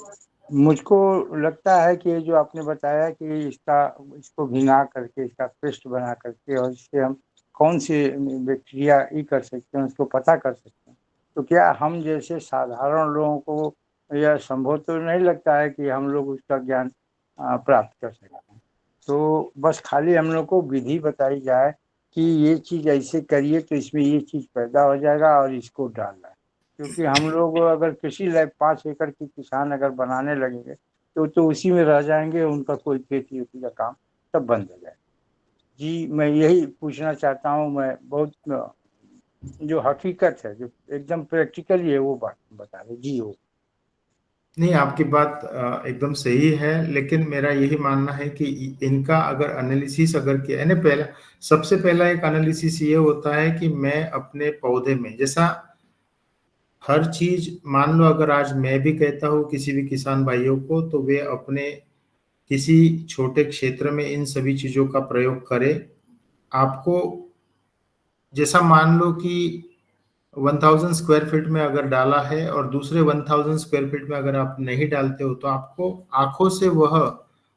मुझको लगता है कि ये जो आपने बताया कि इसको भिगा करके इसका पेस्ट बना करके और इससे हम कौन सी बैक्टीरिया ई कर सकते हैं उसको पता कर सकते हैं, तो क्या हम जैसे साधारण लोगों को यह संभव तो नहीं लगता है कि हम लोग उसका ज्ञान प्राप्त कर सकते हैं। तो बस खाली हम लोग को विधि बताई जाए कि ये चीज़ ऐसे करिए तो इसमें ये चीज़ पैदा हो जाएगा और इसको डालना है। क्योंकि हम लोग अगर कृषि लायक 5 एकड़ की किसान अगर बनाने लगेंगे तो उसी में रह जाएंगे, उनका कोई खेती वेती का काम सब बंद हो जाएगा। जी, मैं यही पूछना चाहता हूँ। मैं बहुत जो हकीकत है, जो एकदम प्रैक्टिकली है, वो बात बता रहे जी। वो नहीं, आपकी बात एकदम सही है, लेकिन मेरा यही मानना है कि इनका अगर एनालिसिस अगर किया यानी पहला, सबसे पहला एक एनालिसिस ये होता है कि मैं अपने पौधे में जैसा हर चीज, मान लो अगर आज मैं भी कहता हूँ किसी भी किसान भाइयों को, तो वे अपने किसी छोटे क्षेत्र में इन सभी चीजों का प्रयोग करें। आपको जैसा मान लो कि 1000 स्क्वायर फीट में अगर डाला है और दूसरे 1000 स्क्वायर फीट में अगर आप नहीं डालते हो तो आपको आंखों से वह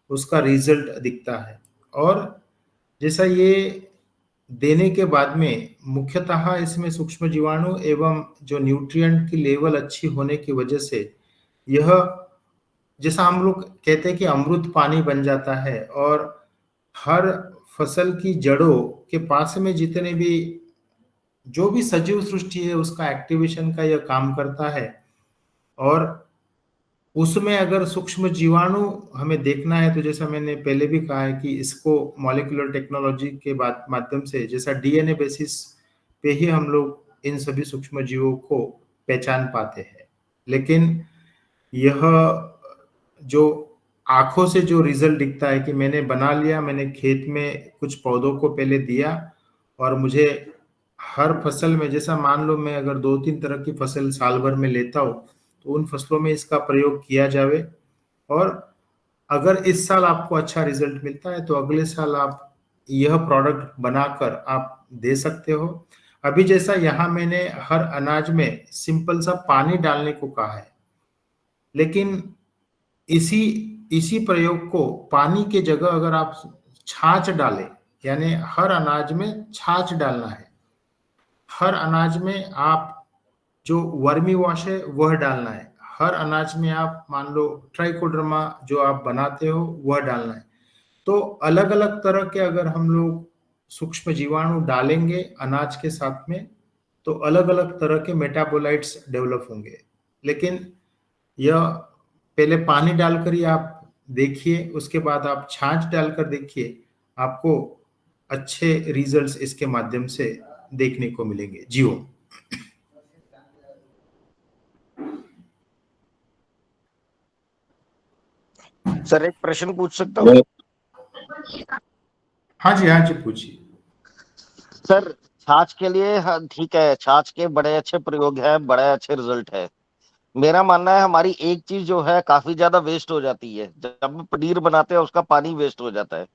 उसका रिजल्ट दिखता है। और जैसा ये देने के बाद में मुख्यतः इसमें सूक्ष्म जीवाणु एवं जो न्यूट्रिएंट की लेवल अच्छी होने की वजह से यह, जैसा हम लोग कहते हैं कि अमृत पानी बन जाता है। और हर फसल की जड़ों के पास में जितने भी जो भी सजीव सृष्टि है उसका एक्टिवेशन का यह काम करता है। और उसमें अगर सूक्ष्म जीवाणु हमें देखना है तो जैसा मैंने पहले भी कहा है कि इसको मॉलिक्यूलर टेक्नोलॉजी के बाद माध्यम से जैसा डीएनए बेसिस पे ही हम लोग इन सभी सूक्ष्म जीवों को पहचान पाते हैं। लेकिन यह जो आंखों से जो रिजल्ट दिखता है कि मैंने बना लिया, मैंने खेत में कुछ पौधों को पहले दिया और मुझे हर फसल में, जैसा मान लो मैं अगर 2-3 तरह की फसल साल भर में लेता हूँ तो उन फसलों में इसका प्रयोग किया जावे। और अगर इस साल आपको अच्छा रिजल्ट मिलता है तो अगले साल आप यह प्रोडक्ट बनाकर आप दे सकते हो। अभी जैसा यहाँ मैंने हर अनाज में सिंपल सा पानी डालने को कहा है, लेकिन इसी इसी प्रयोग को पानी के जगह अगर आप छाछ डालें, यानी हर अनाज में छाछ डालना है। हर अनाज में आप जो वर्मी वॉश है वह डालना है। हर अनाज में आप मान लो ट्राइकोडर्मा जो आप बनाते हो वह डालना है। तो अलग अलग तरह के अगर हम लोग सूक्ष्म जीवाणु डालेंगे अनाज के साथ में तो अलग अलग तरह के मेटाबोलाइट्स डेवलप होंगे। लेकिन यह पहले पानी डालकर ही आप देखिए, उसके बाद आप छाछ डालकर देखिए, आपको अच्छे रिजल्ट्स इसके माध्यम से देखने को मिलेंगे। जी हो। सर एक प्रश्न पूछ सकता हूँ? हाँ जी पूछिए। सर छाछ के लिए, हाँ ठीक है, छाछ के बड़े अच्छे प्रयोग हैं, बड़े अच्छे रिजल्ट है। मेरा मानना है हमारी एक चीज जो है काफी ज्यादा वेस्ट हो जाती है, जब हम पनीर बनाते हैं उसका पानी वेस्ट हो जाता है।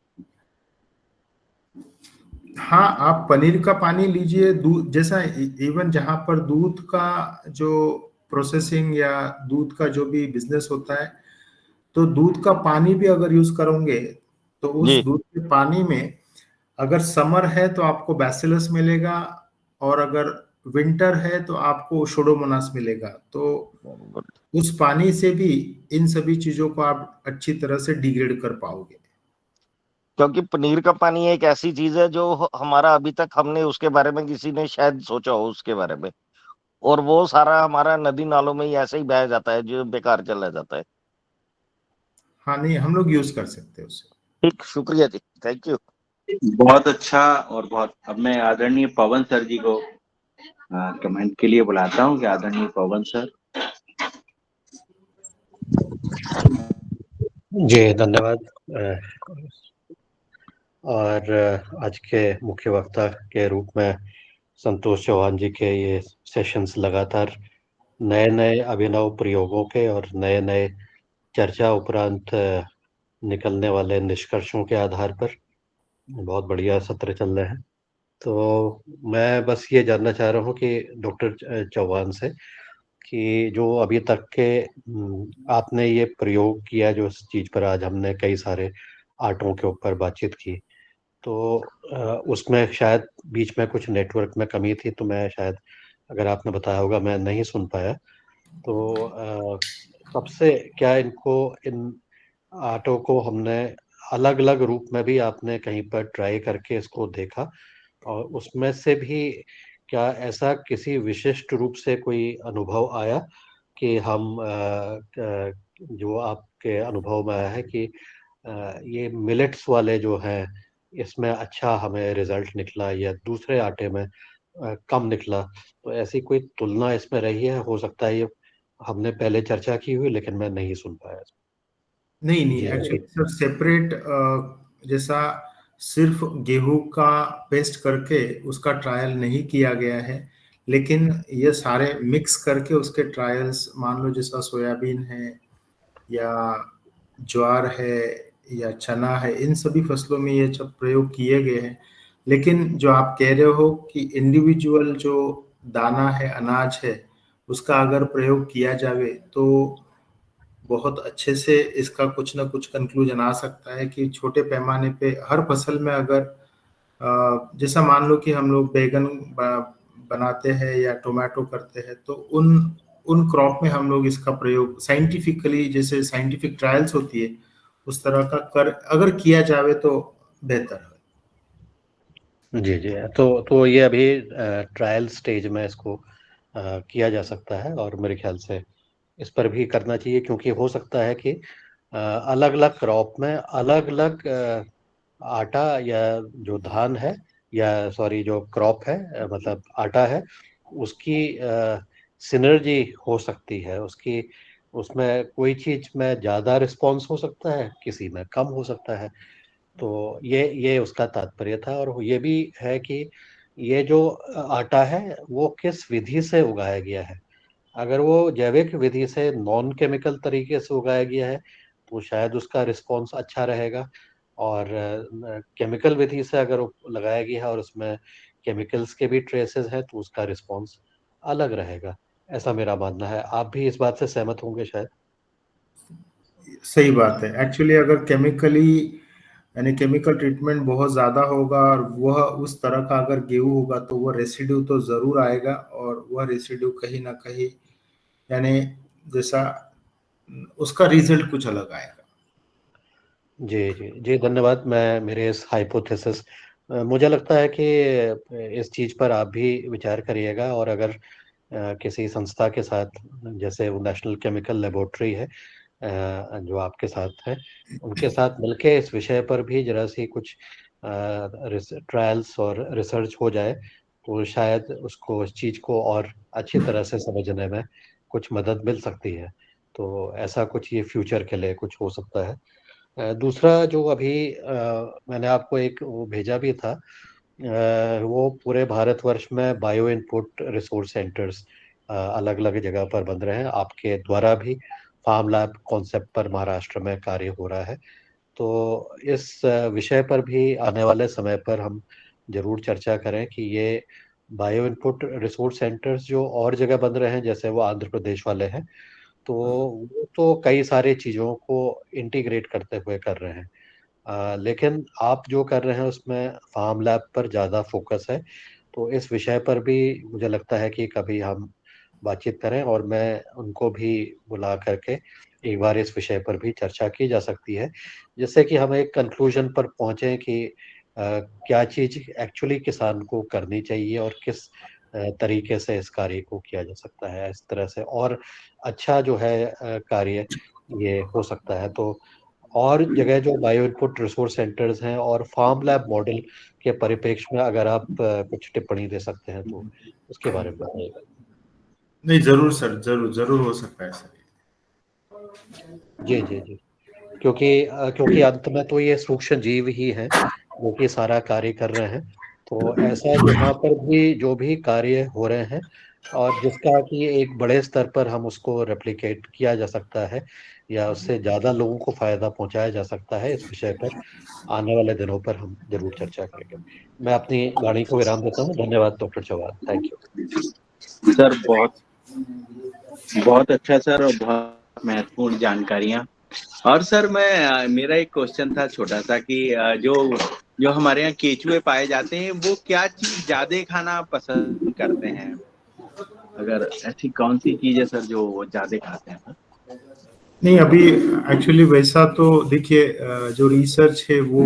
हाँ, आप पनीर का पानी लीजिए, दूध जैसा, इवन जहां पर दूध का जो प्रोसेसिंग या दूध का जो भी बिजनेस होता है, तो दूध का पानी भी अगर यूज करोगे तो उस जी दूध के पानी में अगर समर है तो आपको बैसिलस मिलेगा, और अगर विंटर है तो आपको शोडोमोनास मिलेगा। तो उस पानी से भी इन सभी चीजों को आप अच्छी तरह से डिग्रेड कर पाओगे। क्योंकि पनीर का पानी एक ऐसी चीज है जो हमारा अभी तक हमने उसके बारे में किसी ने शायद सोचा हो उसके बारे में, और वो सारा हमारा नदी नालों में ही ऐसे ही बह जाता है जो बेकार चला जाता है। हाँ, नहीं, हम लोग यूज कर सकते हैं उसे। ठीक, शुक्रिया जी, थैंक यू। बहुत अच्छा। और बहुत, अब मैं आदरणीय पवन सर जी को कमेंट के लिए बुलाता हूँ कि आदरणीय पवन सर। जी धन्यवाद। और आज के मुख्य वक्ता के रूप में संतोष चौहान जी के ये सेशंस लगातार नए नए अभिनव प्रयोगों के और नए नए चर्चा उपरांत निकलने वाले निष्कर्षों के आधार पर बहुत बढ़िया सत्र चल रहे हैं। तो मैं बस ये जानना चाह रहा हूँ कि डॉक्टर चौहान से कि जो अभी तक के आपने ये प्रयोग किया, जो इस चीज पर आज हमने कई सारे आर्टों के ऊपर बातचीत की, तो उसमें शायद बीच में कुछ नेटवर्क में कमी थी, तो मैं शायद, अगर आपने बताया होगा, मैं नहीं सुन पाया। तो सबसे क्या इनको, इन आर्टों को हमने अलग अलग रूप में भी आपने कहीं पर ट्राई करके इसको देखा, और उसमें से भी क्या ऐसा किसी विशिष्ट रूप से कोई अनुभव आया कि हम जो आपके अनुभव में आया है कि ये मिलेट्स वाले जो हैं इसमें अच्छा हमें रिजल्ट निकला या दूसरे आटे में कम निकला? तो ऐसी कोई तुलना इसमें रही है? हो सकता है ये हमने पहले चर्चा की हुई लेकिन मैं नहीं सुन पाया। नहीं, जी एक्चुअली सर सेपरेट, जैसा सिर्फ गेहूं का पेस्ट करके उसका ट्रायल नहीं किया गया है, लेकिन ये सारे मिक्स करके उसके ट्रायल्स, मान लो जैसा सोयाबीन है या ज्वार है या चना है, इन सभी फसलों में ये सब प्रयोग किए गए हैं। लेकिन जो आप कह रहे हो कि इंडिविजुअल जो दाना है, अनाज है, उसका अगर प्रयोग किया जावे तो बहुत अच्छे से इसका कुछ ना कुछ कंक्लूजन आ सकता है कि छोटे पैमाने पे हर फसल में अगर जैसा मान लो कि हम लोग बैगन बनाते हैं या टोमेटो करते हैं, तो उन क्रॉप में हम लोग इसका प्रयोग साइंटिफिकली, जैसे साइंटिफिक ट्रायल्स होती है, उस तरह का अगर किया जावे तो बेहतर है। जी जी। तो ये अभी ट्रायल स्टेज में इसको किया जा सकता है, और मेरे ख्याल से इस पर भी करना चाहिए, क्योंकि हो सकता है कि अलग अलग क्रॉप में अलग अलग आटा, या जो धान है, या सॉरी जो क्रॉप है, मतलब आटा है, उसकी सिनर्जी हो सकती है, उसकी, उसमें कोई चीज में ज्यादा रिस्पॉन्स हो सकता है, किसी में कम हो सकता है। तो ये उसका तात्पर्य था। और ये भी है कि ये जो आटा है वो किस विधि से उगाया गया है। अगर वो जैविक विधि से, नॉन केमिकल तरीके से उगाया गया है, तो शायद उसका रिस्पॉन्स अच्छा रहेगा। और केमिकल विधि से अगर लगाया गया है और उसमें केमिकल्स के भी ट्रेसेस हैं, तो उसका रिस्पॉन्स अलग रहेगा। ऐसा मेरा मानना है। आप भी इस बात से सहमत होंगे शायद। सही बात है। एक्चुअली अगर केमिकली, यानी केमिकल ट्रीटमेंट बहुत ज्यादा होगा और वह उस तरह का अगर गेहूं होगा तो वह रेसिड्यू तो जरूर आएगा, और वह रेसिड्यू कहीं ना कहीं, यानी जैसा उसका रिजल्ट कुछ अलग आएगा। जी जी जी, धन्यवाद। मैं मेरे इस हाइपोथेसिस मुझे लगता है कि इस चीज़ पर आप भी विचार करिएगा, और अगर किसी संस्था के साथ, जैसे वो नेशनल केमिकल लेबोरेटरी है जो आपके साथ है, उनके साथ मिलके इस विषय पर भी जरा सी कुछ ट्रायल्स और रिसर्च हो जाए, तो शायद उसको, इस चीज़ को और अच्छी तरह से समझने में कुछ मदद मिल सकती है। तो ऐसा कुछ ये फ्यूचर के लिए कुछ हो सकता है। दूसरा जो अभी मैंने आपको एक वो भेजा भी था, वो पूरे भारतवर्ष में बायो इनपुट रिसोर्स सेंटर्स अलग-अलग जगह पर बन रहे हैं। आपके द्वारा भी फार्म लैब कॉन्सेप्ट पर महाराष्ट्र में कार्य हो रहा है। तो इस विषय पर भी आने वाले समय पर हम ज़रूर चर्चा करें कि ये बायो इनपुट रिसोर्स सेंटर्स जो और जगह बन रहे हैं, जैसे वो आंध्र प्रदेश वाले हैं, तो वो तो कई सारी चीज़ों को इंटीग्रेट करते हुए कर रहे हैं। लेकिन आप जो कर रहे हैं उसमें फार्म लैब पर ज़्यादा फोकस है, तो इस विषय पर भी मुझे लगता है कि कभी हम बातचीत करें, और मैं उनको भी बुला करके एक बार इस विषय पर भी चर्चा की जा सकती है, जिससे कि हम एक कंक्लूजन पर पहुँचे कि क्या चीज़ एक्चुअली किसान को करनी चाहिए और किस तरीके से इस कार्य को किया जा सकता है। इस तरह से और अच्छा जो है कार्य ये हो सकता है। तो और जगह जो बायो इनपुट रिसोर्स सेंटर्स हैं और फार्म लैब मॉडल के परिप्रेक्ष्य में अगर आप कुछ टिप्पणी दे सकते हैं तो उसके बारे में बताइएगा। नहीं, जरूर सर, जरूर जरूर हो सकता है सर। जी जी जी, क्योंकि अंत में तो ये सूक्ष्म जीव ही हैं जो कि सारा कार्य कर रहे हैं। तो ऐसा यहाँ पर भी जो भी कार्य हो रहे हैं, और जिसका कि एक बड़े स्तर पर हम उसको रेप्लिकेट किया जा सकता है, या उससे ज़्यादा लोगों को फ़ायदा पहुँचाया जा सकता है, इस विषय पर आने वाले दिनों पर हम ज़रूर चर्चा करेंगे। मैं अपनी वाणी को विराम देता हूँ। धन्यवाद doctor Chauhan. Thank you. Sir बहुत बहुत अच्छा सर, और बहुत महत्वपूर्ण जानकारियां। और सर मैं मेरा एक क्वेश्चन था छोटा सा कि जो जो हमारे यहाँ केचुए पाए जाते हैं, वो क्या चीज ज्यादा खाना पसंद करते हैं? अगर ऐसी कौन सी चीज है सर जो वो ज्यादा खाते हैं सर? नहीं, अभी एक्चुअली वैसा तो देखिए, जो रिसर्च है वो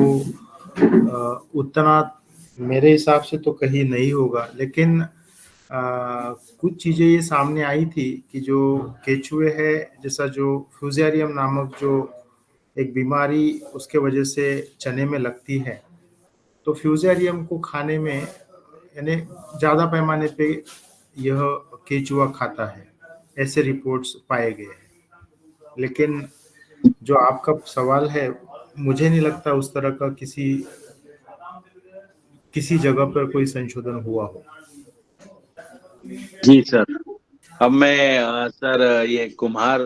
उतना मेरे हिसाब से तो कहीं नहीं होगा, लेकिन कुछ चीजें ये सामने आई थी कि जो केचुए है, जैसा जो फ्यूजेरियम नामक जो एक बीमारी उसके वजह से चने में लगती है, तो फ्यूजेरियम को खाने में यानी ज्यादा पैमाने पे यह केचुआ खाता है, ऐसे रिपोर्ट्स पाए गए हैं। लेकिन जो आपका सवाल है, मुझे नहीं लगता उस तरह का किसी जगह पर कोई संशोधन हुआ हो। जी सर। अब मैं सर ये कुम्हार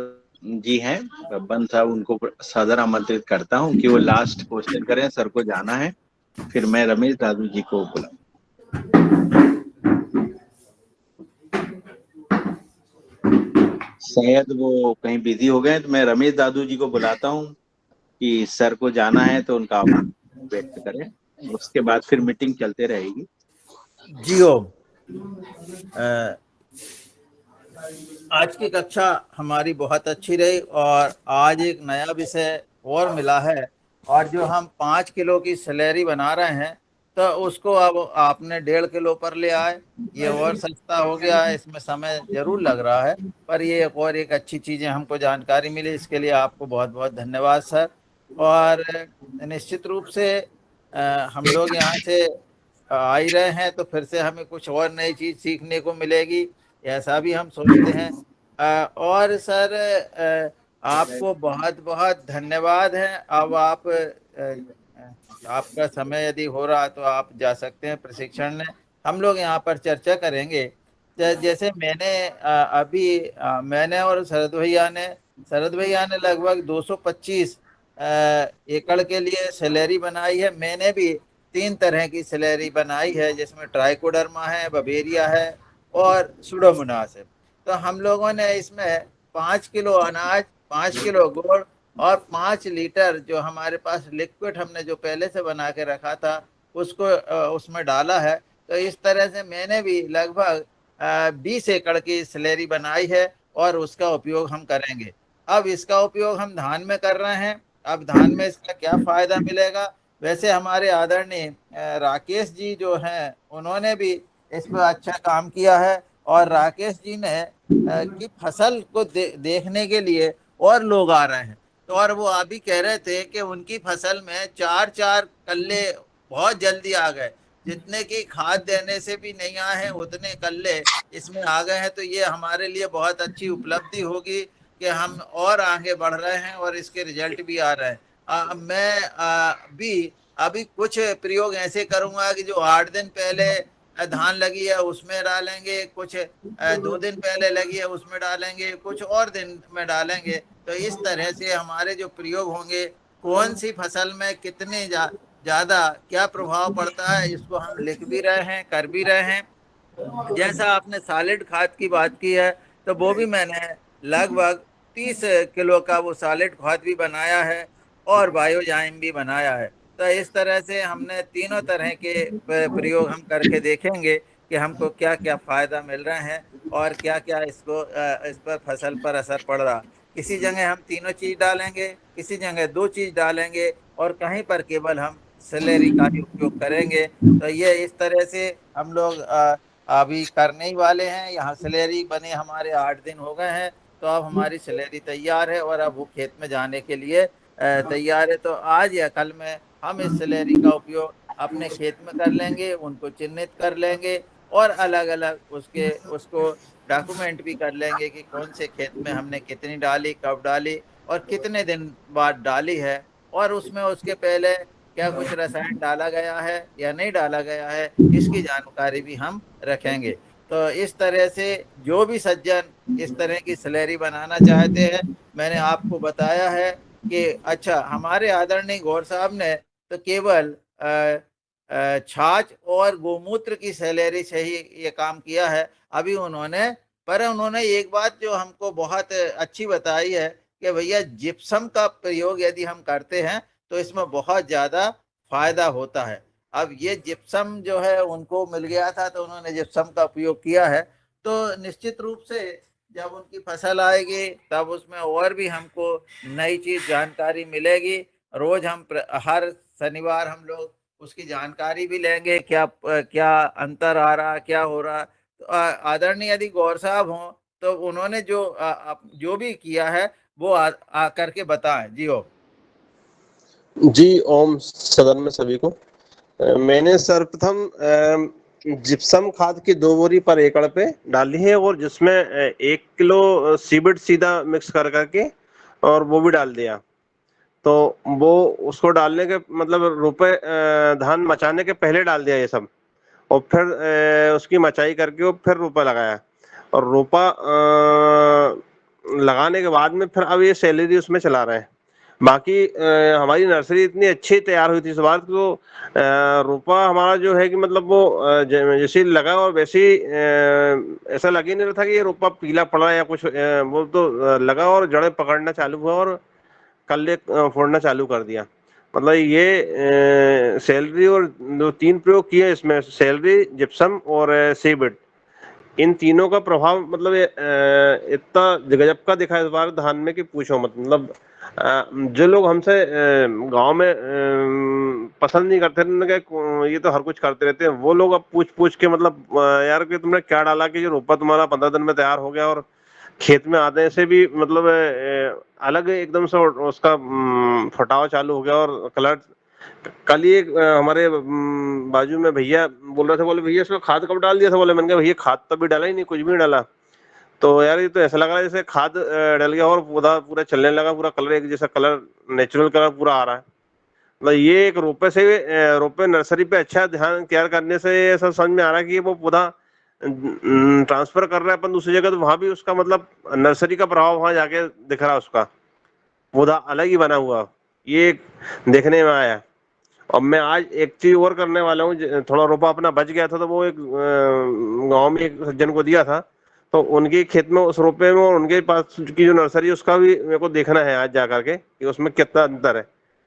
जी हैं बब्बन साहब, उनको सदर आमंत्रित करता हूँ कि वो लास्ट क्वेश्चन करें, सर को जाना है। फिर मैं रमेश दादू जी को बुला, शायद वो कहीं बिजी हो गए, तो मैं रमेश दादू जी को बुलाता हूँ कि सर को जाना है तो उनका व्यक्त करें। उसके बाद फिर मीटिंग चलते रहेगी। जी ओम। आज की कक्षा हमारी बहुत अच्छी रही, और आज एक नया विषय और मिला है। और जो हम 5 किलो की सैलरी बना रहे हैं, तो उसको अब आपने 1.5 किलो पर ले आए। ये और सस्ता हो गया है, इसमें समय जरूर लग रहा है, पर ये और एक अच्छी चीज़ें हमको जानकारी मिली, इसके लिए आपको बहुत बहुत धन्यवाद सर। और निश्चित रूप से हम लोग यहाँ से आ ही रहे हैं, तो फिर से हमें कुछ और नई चीज़ सीखने को मिलेगी, ऐसा भी हम सोचते हैं। और सर आपको बहुत बहुत धन्यवाद है। अब आप आपका समय यदि हो रहा तो आप जा सकते हैं प्रशिक्षण में, हम लोग यहाँ पर चर्चा करेंगे। जैसे मैंने मैंने और शरद भैया ने लगभग 225 एकड़ के लिए सैलरी बनाई है। मैंने भी 3 तरह की सैलरी बनाई है, जिसमें ट्राइकोडर्मा है, बवेरिया है और सुडोमोनास है। तो हम लोगों ने इसमें 5 किलो अनाज, 5 किलो गुड़ और 5 लीटर जो हमारे पास लिक्विड हमने जो पहले से बना के रखा था, उसको उसमें डाला है। तो इस तरह से मैंने भी लगभग 20 एकड़ की सैलरी बनाई है, और उसका उपयोग हम करेंगे। अब इसका उपयोग हम धान में कर रहे हैं। अब धान में इसका क्या फायदा मिलेगा। वैसे हमारे आदरणीय राकेश जी जो हैं उन्होंने भी इस पर अच्छा काम किया है, और राकेश जी ने की फसल को देखने के लिए और लोग आ रहे हैं। तो और वो अभी कह रहे थे कि उनकी फसल में 4-4 कल्ले बहुत जल्दी आ गए, जितने की खाद देने से भी नहीं आए हैं उतने कल्ले इसमें आ गए हैं। तो ये हमारे लिए बहुत अच्छी उपलब्धि होगी कि हम और आगे बढ़ रहे हैं और इसके रिजल्ट भी आ रहे हैं। मैं भी अभी कुछ प्रयोग ऐसे करूंगा कि जो 8 दिन पहले धान लगी है उसमें डालेंगे, कुछ 2 दिन पहले लगी है उसमें डालेंगे, कुछ और दिन में डालेंगे। तो इस तरह से हमारे जो प्रयोग होंगे, कौन सी फसल में कितने ज्यादा क्या प्रभाव पड़ता है, इसको हम लिख भी रहे हैं, कर भी रहे हैं। जैसा आपने सॉलिड खाद की बात की है, तो वो भी मैंने लगभग 30 किलो का वो सॉलिड खाद भी बनाया है और बायोजाइम भी बनाया है। तो इस तरह से हमने तीनों तरह के प्रयोग हम करके देखेंगे कि हमको क्या क्या फायदा मिल रहे हैं और क्या क्या इस पर फसल पर असर पड़ रहा। किसी जगह हम तीनों चीज डालेंगे, किसी जगह 2 चीज डालेंगे, और कहीं पर केवल हम सैलरी का ही उपयोग करेंगे। तो ये इस तरह से हम लोग अभी करने ही वाले हैं। यहाँ सैलरी बने हमारे 8 दिन हो गए हैं, तो अब हमारी सैलरी तैयार है और अब वो खेत में जाने के लिए तैयार है। तो आज या कल में हम इस सैलरी का उपयोग अपने खेत में कर लेंगे, उनको चिन्हित कर लेंगे और अलग अलग उसको डॉक्यूमेंट भी कर लेंगे कि कौन से खेत में हमने कितनी डाली, कब डाली और कितने दिन बाद डाली है, और उसमें उसके पहले क्या कुछ रसायन डाला गया है या नहीं डाला गया है, इसकी जानकारी भी हम रखेंगे। तो इस तरह से जो भी सज्जन इस तरह की सैलरी बनाना चाहते हैं, मैंने आपको बताया है कि अच्छा, हमारे आदरणीय गौर साहब ने तो केवल छाछ और गोमूत्र की सैलरी से ही ये काम किया है अभी उन्होंने। पर उन्होंने एक बात जो हमको बहुत अच्छी बताई है कि भैया जिप्सम का प्रयोग यदि हम करते हैं तो इसमें बहुत ज्यादा फायदा होता है। अब ये जिप्सम जो है उनको मिल गया था तो उन्होंने जिप्सम का उपयोग किया है। तो निश्चित रूप से जब उनकी फसल आएगी तब उसमें और भी हमको नई चीज जानकारी मिलेगी। रोज हम हर शनिवार हम लोग उसकी जानकारी भी लेंगे, क्या क्या अंतर आ रहा, क्या हो रहा। तो आदरणीय यदि गौर साहब हों तो उन्होंने जो भी किया है वो आ करके बताएं। जी ओम। जी ओम सदन में सभी को। मैंने सर्वप्रथम जिप्सम खाद की 2 बोरी पर एकड़ पे डाली है और जिसमें 1 किलो सीबिड सीधा मिक्स कर करके और वो भी डाल दिया। तो वो उसको डालने के मतलब रुपए धान मचाने के पहले डाल दिया ये सब, और फिर उसकी मचाई करके और फिर रोपा लगाया, और रोपा लगाने के बाद में फिर अब ये सैलरी उसमें चला रहे हैं। बाकी हमारी नर्सरी इतनी अच्छी तैयार हुई थी इस बार, तो रोपा हमारा जो है कि मतलब वो जैसे लगा और वैसे ही ऐसा लग ही नहीं रहा था कि ये रोपा पीला पड़ा या कुछ, वो तो लगा और जड़ें पकड़ना चालू हुआ और कल्ले फोड़ना चालू कर दिया। मतलब ये सैलरी और 2-3 प्रयोग किए इसमें, सैलरी, जिप्सम और सीबिड, इन तीनों का प्रभाव मतलब इतना गजब का दिखा इस बार धान में कि पूछो मत। मतलब जो लोग हमसे गांव में पसंद नहीं करते थे, ये तो हर कुछ करते रहते हैं, वो लोग अब पूछ पूछ के मतलब यार कि तुमने क्या डाला कि जो रोपा तुम्हारा 15 दिन में तैयार हो गया और खेत में आने से भी मतलब अलग एकदम से उसका फटाव चालू हो गया और कलर। कल ही एक हमारे बाजू में भैया बोल रहे थे, बोले भैया इसमें खाद कब डाल दिया था? बोले, मैंने कहा भैया खाद तो भी डाला ही नहीं, कुछ भी नहीं डाला। तो यार ये तो ऐसा लग रहा है जैसे खाद डल गया और पौधा पूरा चलने लगा, पूरा कलर एक जैसा कलर, नेचुरल कलर पूरा आ रहा है। मतलब ये एक रोपे नर्सरी पे अच्छा ध्यान तैयार करने से ऐसा समझ में आ रहा है कि वो पौधा ट्रांसफर कर रहा है अपन दूसरी जगह, तो वहां भी उसका मतलब नर्सरी का प्रभाव वहां जाके दिख रहा है, उसका पौधा अलग ही बना हुआ, ये देखने में आया। अब मैं आज एक चीज और करने वाला हूँ, थोड़ा रोपा अपना बच गया था तो वो एक गांव में एक सज्जन को दिया था, तो उनके खेत में उस रोपे में और उनके पास की जो नर्सरी उसका भी मेरे को देखना है आज जा करके कि उसमें कितना अंतर है,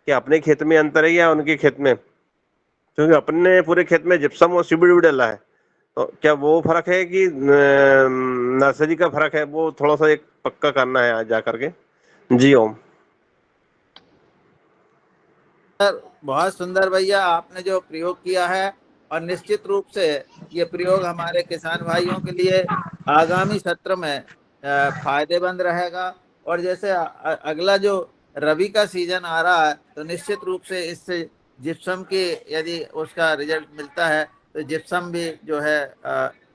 कि अपने खेत में अंतर है या उनके खेत में, क्योंकि अपने पूरे खेत में जिप्सम और सीबिड भी डाला है। तो क्या वो फर्क है कि नर्सरी का फर्क है, वो थोड़ा सा एक पक्का करना है आज जा करके। जी ओम। सर बहुत सुंदर भैया आपने जो प्रयोग किया है, और निश्चित रूप से ये प्रयोग हमारे किसान भाइयों के लिए आगामी सत्र में फायदेमंद रहेगा। और जैसे अगला जो रबी का सीजन आ रहा है, तो निश्चित रूप से इससे जिप्सम की यदि उसका रिजल्ट मिलता है तो जिप्सम भी जो है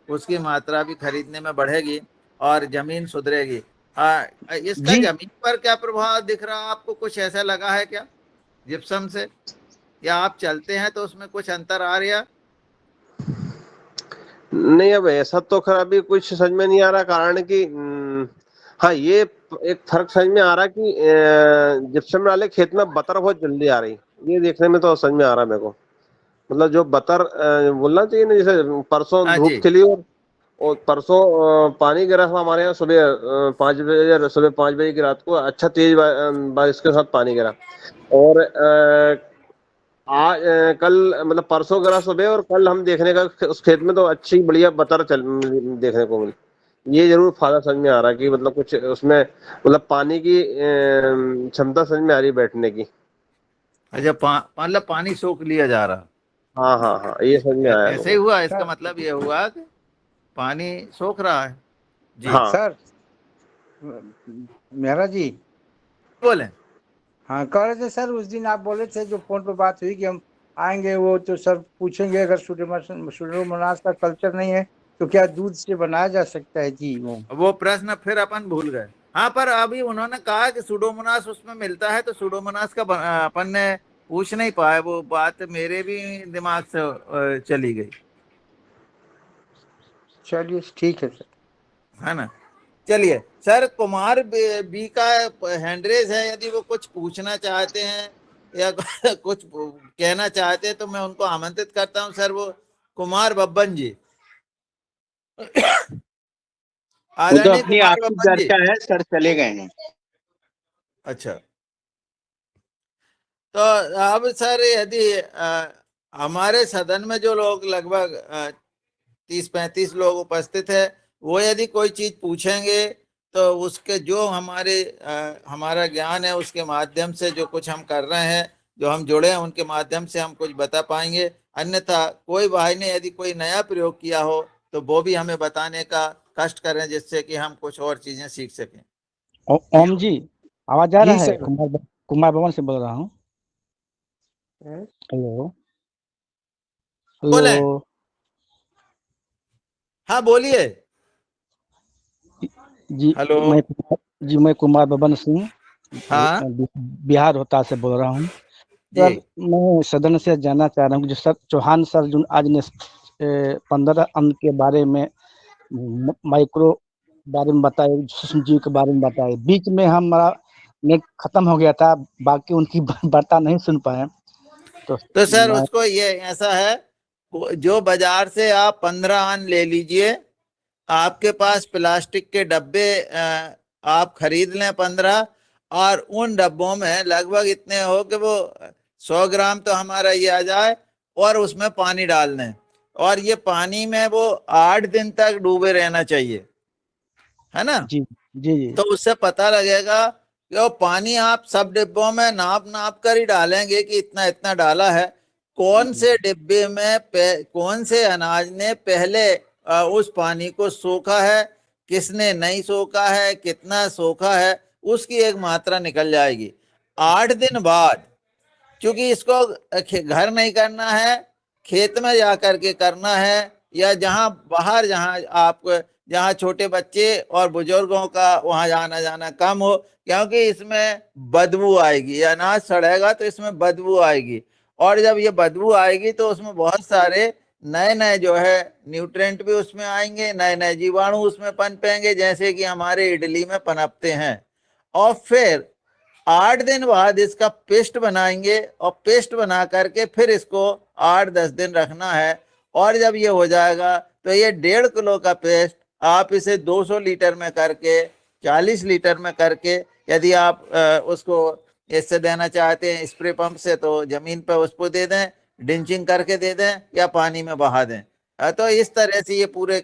उसकी मात्रा भी खरीदने में बढ़ेगी और जमीन सुधरेगी। इसका जी जमीन पर क्या प्रभाव दिख रहा है आपको? कुछ ऐसा लगा है क्या जिप्सम से, या आप चलते हैं तो उसमें कुछ अंतर आ रहा? नहीं, अब ऐसा तो खैर अभी कुछ समझ में नहीं आ रहा, कारण कि हाँ, ये एक फर्क समझ में आ रहा कि जिप्सम वाले खेत में बतर बहुत जल्दी आ रही, ये देखने में तो समझ में आ रहा मेरे को। मतलब जो बतर बोलना चाहिए ना, जैसे परसों हाँ धूप जी। खिली और परसों पानी गिरा था हमारे यहाँ सुबह 5 बजे, सुबह 5 बजे की रात को अच्छा तेज बारिश के साथ पानी गिरा। और आज कल मतलब परसों गिरा सुबह, और कल हम देखने का उस खेत में तो अच्छी बढ़िया बतर देखने को मिली। ये जरूर फायदा समझ में आ रहा है कि मतलब कुछ उसमें मतलब पानी की क्षमता समझ में आ रही है बैठने की। अच्छा, मतलब पानी सोख लिया जा रहा। हाँ हाँ हाँ, ये समझ में आया मेरे ऐसे ही को। हुआ, इसका सर मतलब ये हुआ कि पानी सोख रहा है जी। हाँ सर मेहरा जी, बोले। हाँ कह रहे थे सर, उस दिन आप बोले थे जो फोन पे बात हुई कि हम आएंगे, वो तो सर पूछेंगे अगर सूडोमोनास का कल्चर नहीं है तो क्या दूध से बनाया जा सकता है जी वो प्रश्न फिर अपन भूल गए। हाँ, पर अभी उन्होंने कहा कि सुडोमोनास उसमें मिलता है, तो सुडोमोनास का अपन ने पूछ नहीं पाए, वो बात मेरे भी दिमाग से चली गई। चलिए ठीक है सर। है ना? चलिए सर, कुमार बी का हैंडरेज है, यदि वो कुछ पूछना चाहते हैं या कुछ कहना चाहते हैं तो मैं उनको आमंत्रित करता हूं। सर, वो कुमार बब्बन जी, वो तो आदरणीय अपनी कुमार आपकी बब्बन जी। चर्चा है सर, चले गए हैं। अच्छा, तो अब सर यदि हमारे सदन में जो लोग लगभग 30-35 लोग उपस्थित है, वो यदि कोई चीज पूछेंगे तो उसके जो हमारा ज्ञान है उसके माध्यम से जो कुछ हम कर रहे हैं, जो हम जुड़े हैं उनके माध्यम से हम कुछ बता पाएंगे। अन्यथा कोई भाई ने यदि कोई नया प्रयोग किया हो तो वो भी हमें बताने का कष्ट करें, जिससे कि हम कुछ और चीजें सीख सकें। जी ओम जी, आवाज आ जी रहा है? सर। कुमार भवन से बोल रहा हूँ। Hello hello. बोले। हाँ बोलिए। जी हेलो। मैं कुमार भवन सिंह हाँ बिहार रोहतास से बोल रहा हूँ। जी। सर, मैं सदन से जानना चाह रहा हूँ कि जो सर चौहान सर जो आज ने 15 अंक के बारे में माइक्रो बारे में बताए, सूक्ष्म जीव के बारे में बताए, बीच में हमारा नेट खत्म हो गया था, बाकी उनकी वार्ता नहीं सुन पाए। तो सर मैं उसको ये ऐसा है, जो बाजार से आप 15 आन ले लीजिए, आपके पास प्लास्टिक के डब्बे आप खरीद लें 15, और उन डब्बों में लगभग इतने हो कि वो 100 ग्राम तो हमारा ये आ जाए, और उसमें पानी डाल दें, और ये पानी में वो 8 दिन तक डूबे रहना चाहिए, है ना? जी जी जी तो उससे पता लगेगा कि वो पानी आप सब डिब्बों में नाप नाप कर ही डालेंगे कि इतना इतना डाला है। कौन से डिब्बे में कौन से अनाज ने पहले उस पानी को सोखा है, किसने नहीं सोखा है, कितना सोखा है, उसकी एक मात्रा निकल जाएगी। 8 दिन बाद, क्योंकि इसको घर नहीं करना है, खेत में जा करके करना है, या जहां बाहर, जहां छोटे बच्चे और बुजुर्गों का वहां जाना जाना कम हो, क्योंकि इसमें बदबू आएगी, अनाज सड़ेगा तो इसमें बदबू आएगी, और जब ये बदबू आएगी तो उसमें बहुत सारे नए नए जो है न्यूट्रेंट भी उसमें आएंगे, नए नए जीवाणु उसमें पनपेंगे, जैसे कि हमारे इडली में पनपते हैं। और फिर 8 दिन बाद इसका पेस्ट बनाएंगे, और पेस्ट बना करके फिर इसको 8-10 दिन रखना है, और जब ये हो जाएगा तो ये 1.5 किलो का पेस्ट आप इसे 200 लीटर में करके, 40 लीटर में करके, यदि आप उसको इससे देना चाहते हैं स्प्रे पंप से, तो जमीन पर उसको दे दें, ड्रिंचिंग करके दे दें, या पानी में बहा दें। तो इस तरह से ये पूरे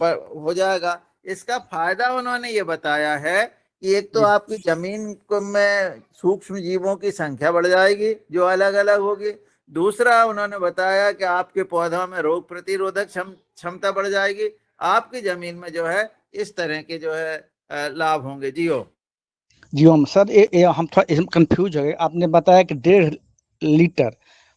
हो जाएगा। इसका फायदा उन्होंने ये बताया है, कि एक तो आपकी जमीन को में सूक्ष्म जीवों की संख्या बढ़ जाएगी जो अलग अलग होगी। दूसरा उन्होंने बताया कि आपके पौधों में रोग प्रतिरोधक क्षमता बढ़ जाएगी। आपकी जमीन में जो है इस तरह के जो है लाभ होंगे। जी हम सर हम थोड़ा कंफ्यूज हो गए। आपने बताया कि 1.5 लीटर,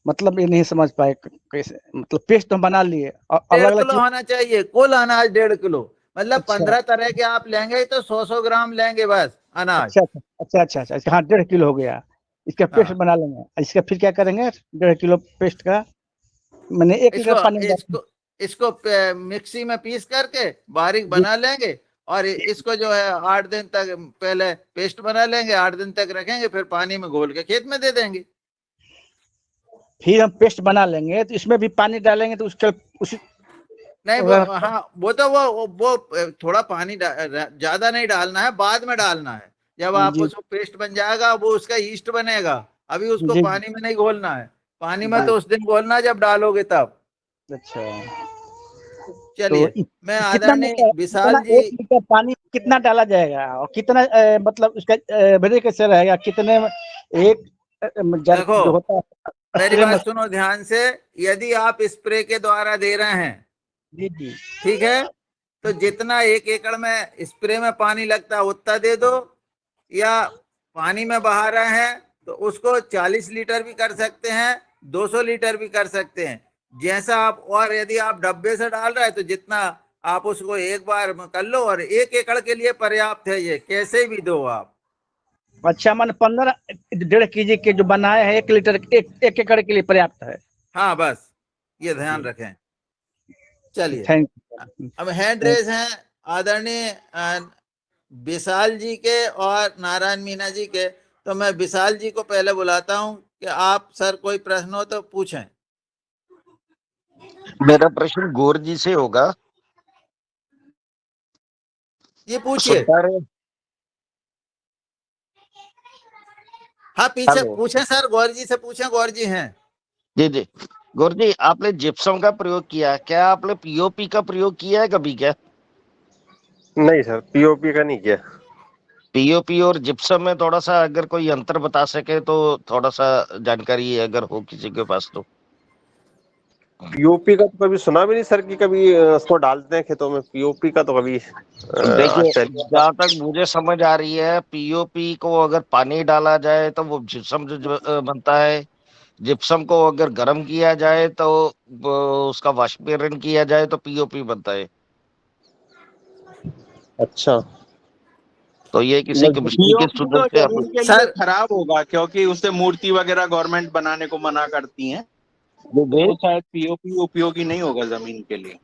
मतलब ये नहीं समझ पाए कैसे, मतलब पेस्ट हम बना लिए और 1.5 अलग अलग किलो होना चाहिए कुल अनाज, 1.5 किलो मतलब अच्छा 15 तरह के आप लेंगे तो 100 ग्राम लेंगे बस अनाज। अच्छा हाँ 1.5 किलो हो गया, इसका पेस्ट हाँ बना लेंगे। इसका फिर क्या करेंगे 1.5 किलो पेस्ट का? मैंने 1 लीटर इसको पानी में इसको इसको मिक्सी में पीस करके बारीक जी बना लेंगे और इसको जो है 8 दिन तक पहले पेस्ट बना लेंगे, 8 दिन तक रखेंगे, फिर पानी में घोल के खेत में दे देंगे। फिर हम पेस्ट बना लेंगे तो इसमें भी पानी डालेंगे तो उसका उसी नहीं वो, हाँ वो तो वो थोड़ा पानी ज्यादा नहीं डालना है, बाद में डालना है जब आप जी उसको पेस्ट बन जाएगा, वो उसका ईस्ट बनेगा। अभी उसको जी पानी में नहीं घोलना है, पानी में जी तो उस दिन घोलना है जब डालोगे तब। अच्छा तो चलिए मैं कितना आदरणीय मतलब कितना विशाल जी, 1 लीटर पानी कितना डाला जाएगा और कितना मतलब उसका बड़े कैसे रहेगा, कितने एक जन देखो जो होता है मेरी स्प्रे बात मशीन? सुनो ध्यान से। यदि आप स्प्रे के द्वारा दे रहे हैं, जी जी ठीक है, तो जितना 1 एकड़ में स्प्रे में पानी लगता है उतना दे दो, या पानी में बहा रहे हैं तो उसको 40 लीटर भी कर सकते हैं, 200 लीटर भी कर सकते हैं, जैसा आप। और यदि आप डब्बे से डाल रहे हैं तो जितना आप उसको एक बार में कर लो, और 1 एकड़ के लिए पर्याप्त है, ये कैसे भी दो आप। अच्छा मन 1.5 केजी के जो बनाए हैं 1 लीटर एक एकड़ के लिए पर्याप्त है। हाँ बस ये ध्यान रखें। चलिए थैंक अब हैंड रेस हैं आदरणीय विशाल जी के और नारायण मीना जी के। तो मैं विशाल जी को पहले बुलाता हूं कि आप सर कोई प्रश्न हो तो पूछें। मेरा प्रश्न गौर जी से होगा। ये पूछिए। सुन पा रहे? हाँ पीछे हेलो पूछें सर, गौर जी से पूछें, गौर जी हैं। जी जी। गौर जी, आपने जिप्सम का प्रयोग किया, क्या आपने पीओपी का प्रयोग किया है कभी? क्या नहीं सर, पीओपी का नहीं किया। पीओपी और जिप्सम में थोड़ा सा अगर कोई अंतर बता सके तो थोड़ा सा जानकारी अगर हो किसी के पास तो। पीओपी का तो कभी सुना भी नहीं सर कि कभी उसको डालते हैं खेतों में। पीओपी का तो कभी देखिए, आज पहली बार। जहाँ तक मुझे समझ आ रही है, पीओपी को अगर पानी डाला जाए तो वो जिप्सम जो बनता है। जिप्सम को अगर गर्म किया जाए तो उसका वाष्पीकरण किया जाए तो पीओपी बनता है। अच्छा, तो ये किसी केमिस्ट्री के पीओपी तो स्टूडेंट से आप। जमीन के लिए सर खराब होगा क्योंकि उससे मूर्ति वगैरह गवर्नमेंट बनाने को मना करती है, तो जी, वो शायद पीओपी उपयोगी नहीं होगा जमीन के लिए।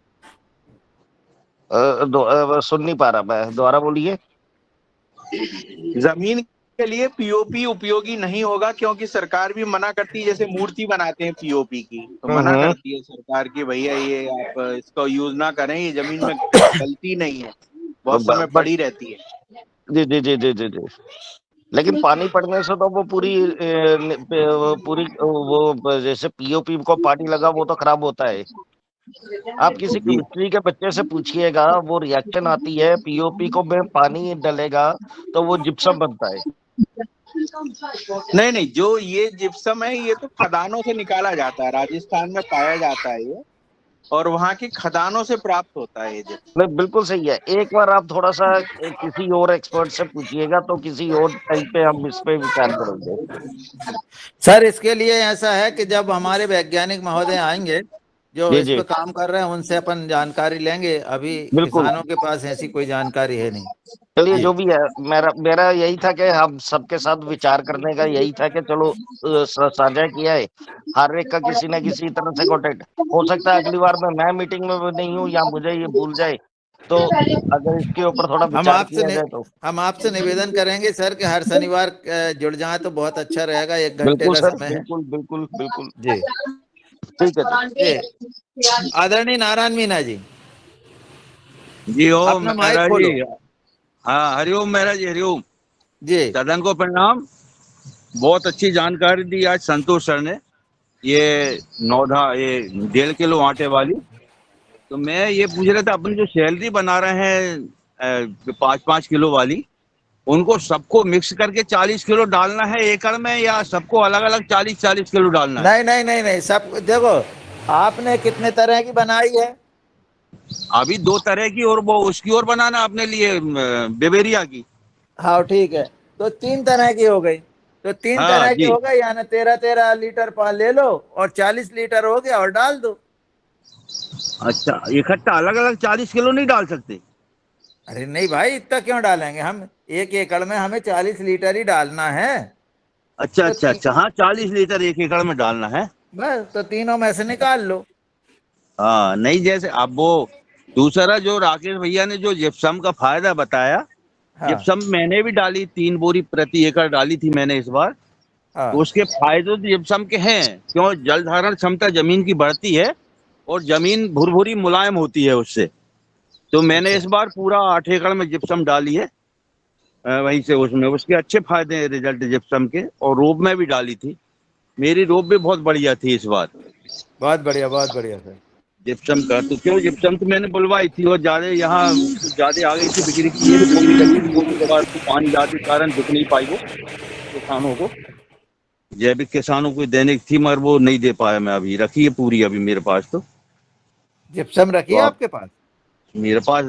सुन नहीं पा रहा मैं, दोबारा बोलिए। जमीन के लिए पीओपी उपयोगी नहीं होगा क्योंकि सरकार भी मना करती है, जैसे मूर्ति बनाते हैं पीओपी की तो मना हम्म। करती है सरकार की भैया ये आप इसका यूज ना करें, ये जमीन में गलती नहीं है, बहुत समय बट पड़ी रहती है। जी जी जी जी जी जी। लेकिन पानी पड़ने से तो वो पूरी वो जैसे पीओपी को पानी लगा वो तो खराब होता है। आप किसी जी केमिस्ट्री के बच्चे से पूछिएगा, वो रिएक्शन आती है पीओपी को में पानी डलेगा तो वो जिप्सम बनता है। नहीं नहीं, जो ये जिप्सम है ये तो खदानों से निकाला जाता है, राजस्थान में पाया जाता है ये, और वहाँ की खदानों से प्राप्त होता है ये जिप्सम। नहीं, बिल्कुल सही है। एक बार आप थोड़ा सा किसी और एक्सपर्ट से पूछिएगा तो किसी और टाइम पे हम इस पे विचार करेंगे। सर इसके लिए ऐसा है कि जब हमारे वैज्ञानिक महोदय आएंगे जो जी इस जी पे काम कर रहे हैं, उनसे अपन जानकारी लेंगे। अभी बिल्कुल। किसानों के पास ऐसी कोई जानकारी है नहीं। चलिए, जी जो भी है, मेरा मेरा यही था कि हम सबके साथ विचार करने का यही था कि चलो साझा किया है। हर एक का किसी न किसी तरह से कॉन्टेक्ट हो सकता है। अगली बार में मैं मीटिंग में भी नहीं हूँ या मुझे ये भूल जाए, तो अगर इसके ऊपर थोड़ा हम विचार आपसे किया जाए तो। हम आपसे निवेदन करेंगे सर कि हर शनिवार जुड़ जाए तो बहुत अच्छा रहेगा, 1 घंटे बिल्कुल का सर, समय है। बिल्कुल बिल्कुल बिल्कुल। जी ठीक है जी। आदरणीय नारायण मीना जी, जी ओम अपना माइक महाराज जी। खोलो। हाँ हरिओम महाराज जी, हरिओम। जी सदन को प्रणाम। बहुत अच्छी जानकारी दी आज संतोष सर ने, ये ये 1.5 किलो आटे वाली। तो मैं ये पूछ रहा था, अपन जो सैलरी बना रहे हैं 5-5 किलो वाली, उनको सबको मिक्स करके 40 किलो डालना है एकड़ में, या सबको अलग अलग 40-40 किलो डालना है? नहीं नहीं नहीं नहीं, सब देखो, आपने कितने तरह की बनाई है? अभी 2 तरह की, और वो उसकी और बनाना अपने लिए बेबेरिया की। हाँ ठीक है, तो 3 तरह की हो गई। तो 3 हाँ तरह की जी। हो गई, यानी 13-13 लीटर पानी ले लो और 40 लीटर हो गया और डाल दो। अच्छा, इकट्ठा अलग अलग 40 किलो नहीं डाल सकते? अरे नहीं भाई, इतना क्यों डालेंगे हम? 1 एकड़ में हमें 40 लीटर ही डालना है। अच्छा तो अच्छा अच्छा, हाँ 40 लीटर 1 एकड़ में डालना है। बस, तो तीनों में से निकाल लो। हाँ नहीं, जैसे अब वो दूसरा जो राकेश भैया ने जो जिप्सम का फायदा बताया, हाँ जिप्सम मैंने भी डाली, 3 बोरी प्रति एकड़ डाली थी मैंने इस बार। तो हाँ उसके फायदे तो जिप्सम के हैं, क्यों, जल धारण क्षमता जमीन की बढ़ती है और जमीन भुरभुरी मुलायम होती है उससे। तो मैंने अच्छा इस बार पूरा 8 एकड़ में जिप्सम डाली है। वहीं से उसमें उसके अच्छे फायदे हैं, रिजल्ट जिप्सम के। और रोप में भी डाली थी, मेरी रोप भी बहुत बढ़िया थी इस बार बहुत बढ़िया सर। जिप्सम का। तो क्यों, जिप्सम तो मैंने बुलवाई थी और ज्यादा यहाँ कुछ ज्यादा आ गई थी बिक्री के लिए, तो वो भी लगी थी, वो भी दवा थी, पानी ज्यादा के कारण बिक नहीं पाई वो किसानों को, जैविक किसानों को देने की थी, मगर वो नहीं दे पाया मैं। अभी रखी है पूरी अभी मेरे पास। तो जिप्सम रखी तो है आप, आपके पास? मेरे पास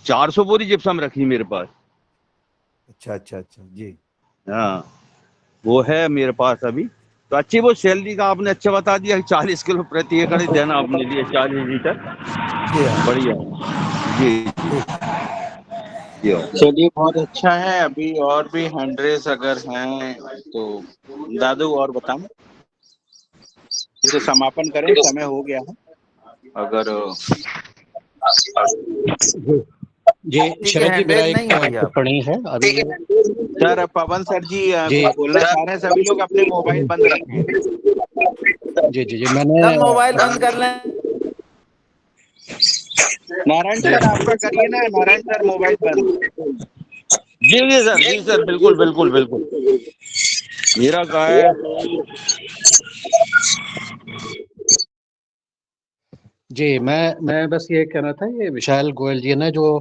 400 बोरी जिप्सम रखी है मेरे पास। अच्छा अच्छा अच्छा जी। हाँ, वो है मेरे पास अभी। तो अच्छी वो सैलरी का आपने अच्छा बता दिया कि 40 किलो प्रति एकड़ ही देना अपने लिए, 40 लीटर। जी हाँ। बढ़िया। जी ठीक। जी। चलिए, बहुत अच्छा है। अभी और भी हंड्रेड्स अगर हैं तो दादू और बताएं, इसे समापन करें, समय हो गया है। अगर जी ठीक है, शरद जी, मेरा हैंडरेज एक नहीं है भैया। टिप्पणी है अभी। सर पवन सर जी जी कुछ बोलना चाह रहे हैं, सभी लोग अपने मोबाइल बंद रखें। जी जी जी मैंने सब मोबाइल बंद कर लें। नारायण जी सर आपका करिए ना, नारायण सर मोबाइल बंद। जी जी सर, जी सर, बिल्कुल बिल्कुल बिल्कुल। मेरा क्या है, जी मैं बस ये कहना था, ये विशाल गोयल जी ने जो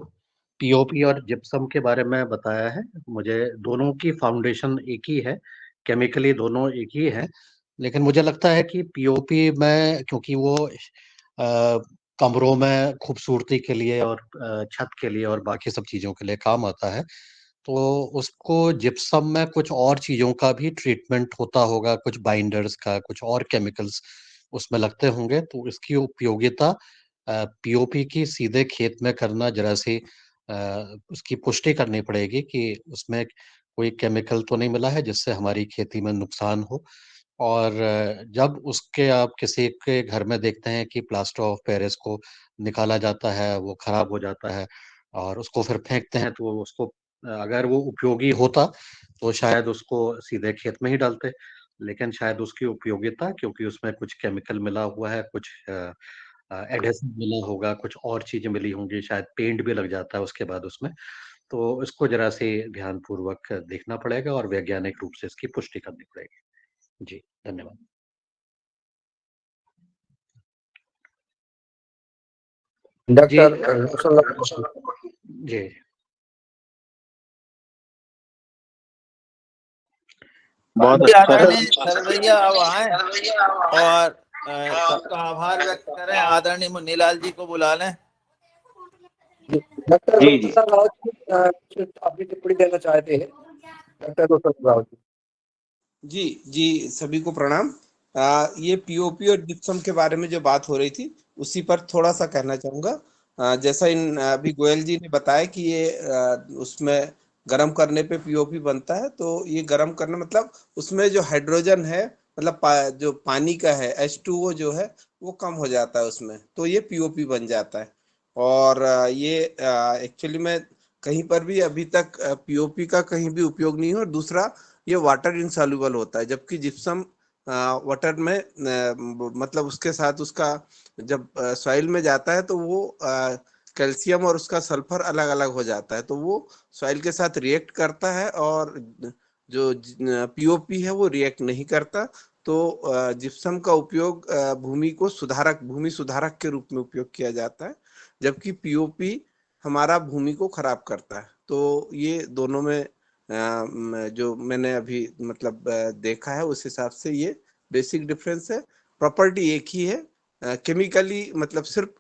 पीओपी और जिप्सम के बारे में बताया है, मुझे दोनों की फाउंडेशन एक ही है, केमिकली दोनों एक ही है। लेकिन मुझे लगता है कि पीओपी में, क्योंकि वो कमरों में खूबसूरती के लिए और छत के लिए और बाकी सब चीज़ों के लिए काम आता है, तो उसको जिप्सम में कुछ और चीज़ों का भी ट्रीटमेंट होता होगा, कुछ बाइंडर्स का, कुछ और केमिकल्स उसमें लगते होंगे। तो इसकी उपयोगिता पीओपी की सीधे खेत में करना जरा सी उसकी पुष्टि करनी पड़ेगी कि उसमें कोई केमिकल तो नहीं मिला है जिससे हमारी खेती में नुकसान हो। और जब उसके आप किसी के घर में देखते हैं कि प्लास्टर ऑफ पेरिस को निकाला जाता है, वो खराब हो जाता है और उसको फिर फेंकते हैं, तो उसको अगर वो उपयोगी होता तो शायद उसको सीधे खेत में ही डालते। लेकिन शायद उसकी उपयोगिता, क्योंकि उसमें कुछ केमिकल मिला हुआ है, कुछ एडहेसिव मिला होगा, कुछ और चीजें मिली होंगी, शायद पेंट भी लग जाता है उसके बाद उसमें। तो इसको जरा से ध्यानपूर्वक देखना पड़ेगा और वैज्ञानिक रूप से इसकी पुष्टि करनी पड़ेगी। जी, धन्यवाद। जी डॉक्टर जी बहुत जी, अच्छा है। आदरणीय सर भैया अब आए और सबका आभार व्यक्त करें। आदरणीय मुन्नीलाल जी को बुला लें। डॉक्टर जी जी राव जी कुछ अपनी टिप्पणी देना चाहते हैं। डॉक्टर राव जी। जी जी, सभी को प्रणाम। ये पीओपी और जिप्सम के बारे में जो बात हो रही थी उसी पर थोड़ा सा कहना चाहूंगा। जैसा इन अभी गोयल जी ने बताया कि ये उसमें गर्म करने पे पीओपी बनता है, तो ये गर्म करना मतलब उसमें जो हाइड्रोजन है, मतलब जो पानी का है H2O जो है वो कम हो जाता है उसमें, तो ये पीओपी बन जाता है। और ये एक्चुअली में कहीं पर भी अभी तक पीओपी का कहीं भी उपयोग नहीं है। और दूसरा, ये वाटर इनसॉल्युबल होता है, जबकि जिप्सम वाटर में मतलब उसके साथ उसका जब सॉइल में जाता है तो वो कैल्शियम और उसका सल्फर अलग अलग हो जाता है, तो वो सॉइल के साथ रिएक्ट करता है, और जो पीओपी है वो रिएक्ट नहीं करता। तो जिप्सम का उपयोग भूमि सुधारक के रूप में उपयोग किया जाता है, जबकि पीओपी हमारा भूमि को खराब करता है। तो ये दोनों में जो मैंने अभी मतलब देखा है उस हिसाब से ये बेसिक डिफरेंस है। प्रॉपर्टी एक ही है, केमिकली मतलब सिर्फ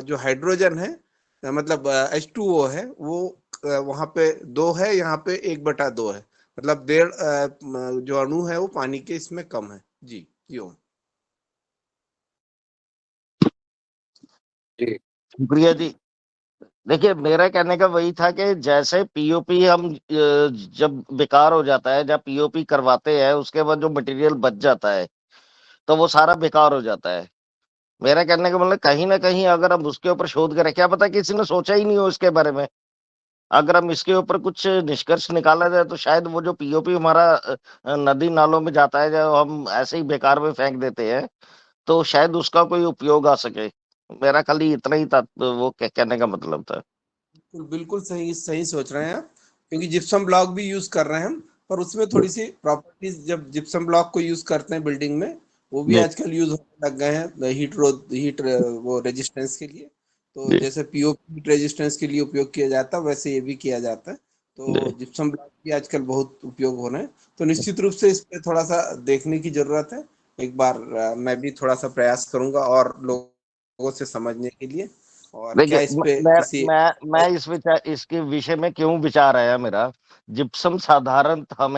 जो हाइड्रोजन है मतलब H2O है वो वहां पे 2 है, यहाँ पे 1/2 है, मतलब 1.5 जो अणु है वो पानी के इसमें कम है। जी क्यों? जी शुक्रिया जी। देखिए मेरा कहने का वही था कि जैसे पीओपी हम जब बेकार हो जाता है, जब पीओपी करवाते हैं उसके बाद जो मटेरियल बच जाता है तो वो सारा बेकार हो जाता है। मेरा कहने का मतलब कहीं ना कहीं अगर हम उसके ऊपर शोध करें, क्या पता किसी ने सोचा ही नहीं हो इसके बारे में, अगर हम इसके ऊपर कुछ निष्कर्ष निकाला जाए तो शायद वो जो पीओपी हमारा नदी नालों में जाता है, जो हम ऐसे ही बेकार में फेंक देते हैं, तो शायद उसका कोई उपयोग आ सके। मेरा खाली इतना ही था, वो कहने का मतलब था। बिल्कुल सही सही सोच रहे हैं आप, क्योंकि जिप्सम ब्लॉक भी यूज कर रहे हैं हम, पर उसमें थोड़ी सी प्रॉपर्टीज, जब जिप्सम ब्लॉक को यूज करते हैं बिल्डिंग में, वो भी जी आजकल यूज होने लग गए हैं हीट वो रेजिस्टेंस के लिए। तो जी जैसे पीओपी हीट रेजिस्टेंस के लिए उपयोग किया जाता है, वैसे ये भी किया जाता है। तो जी जिप्सम ब्लॉक भी आजकल बहुत उपयोग हो रहे हैं। तो निश्चित रूप से इस पे थोड़ा सा देखने की जरूरत है। एक बार मैं भी थोड़ा सा प्रयास करूंगा और लोगों से समझने के लिए, और क्या देखिए इस पे मैं किसी मैं मैं इस विचार, इसके विषय में क्यों विचार आया मेरा, जिप्सम साधारण हमें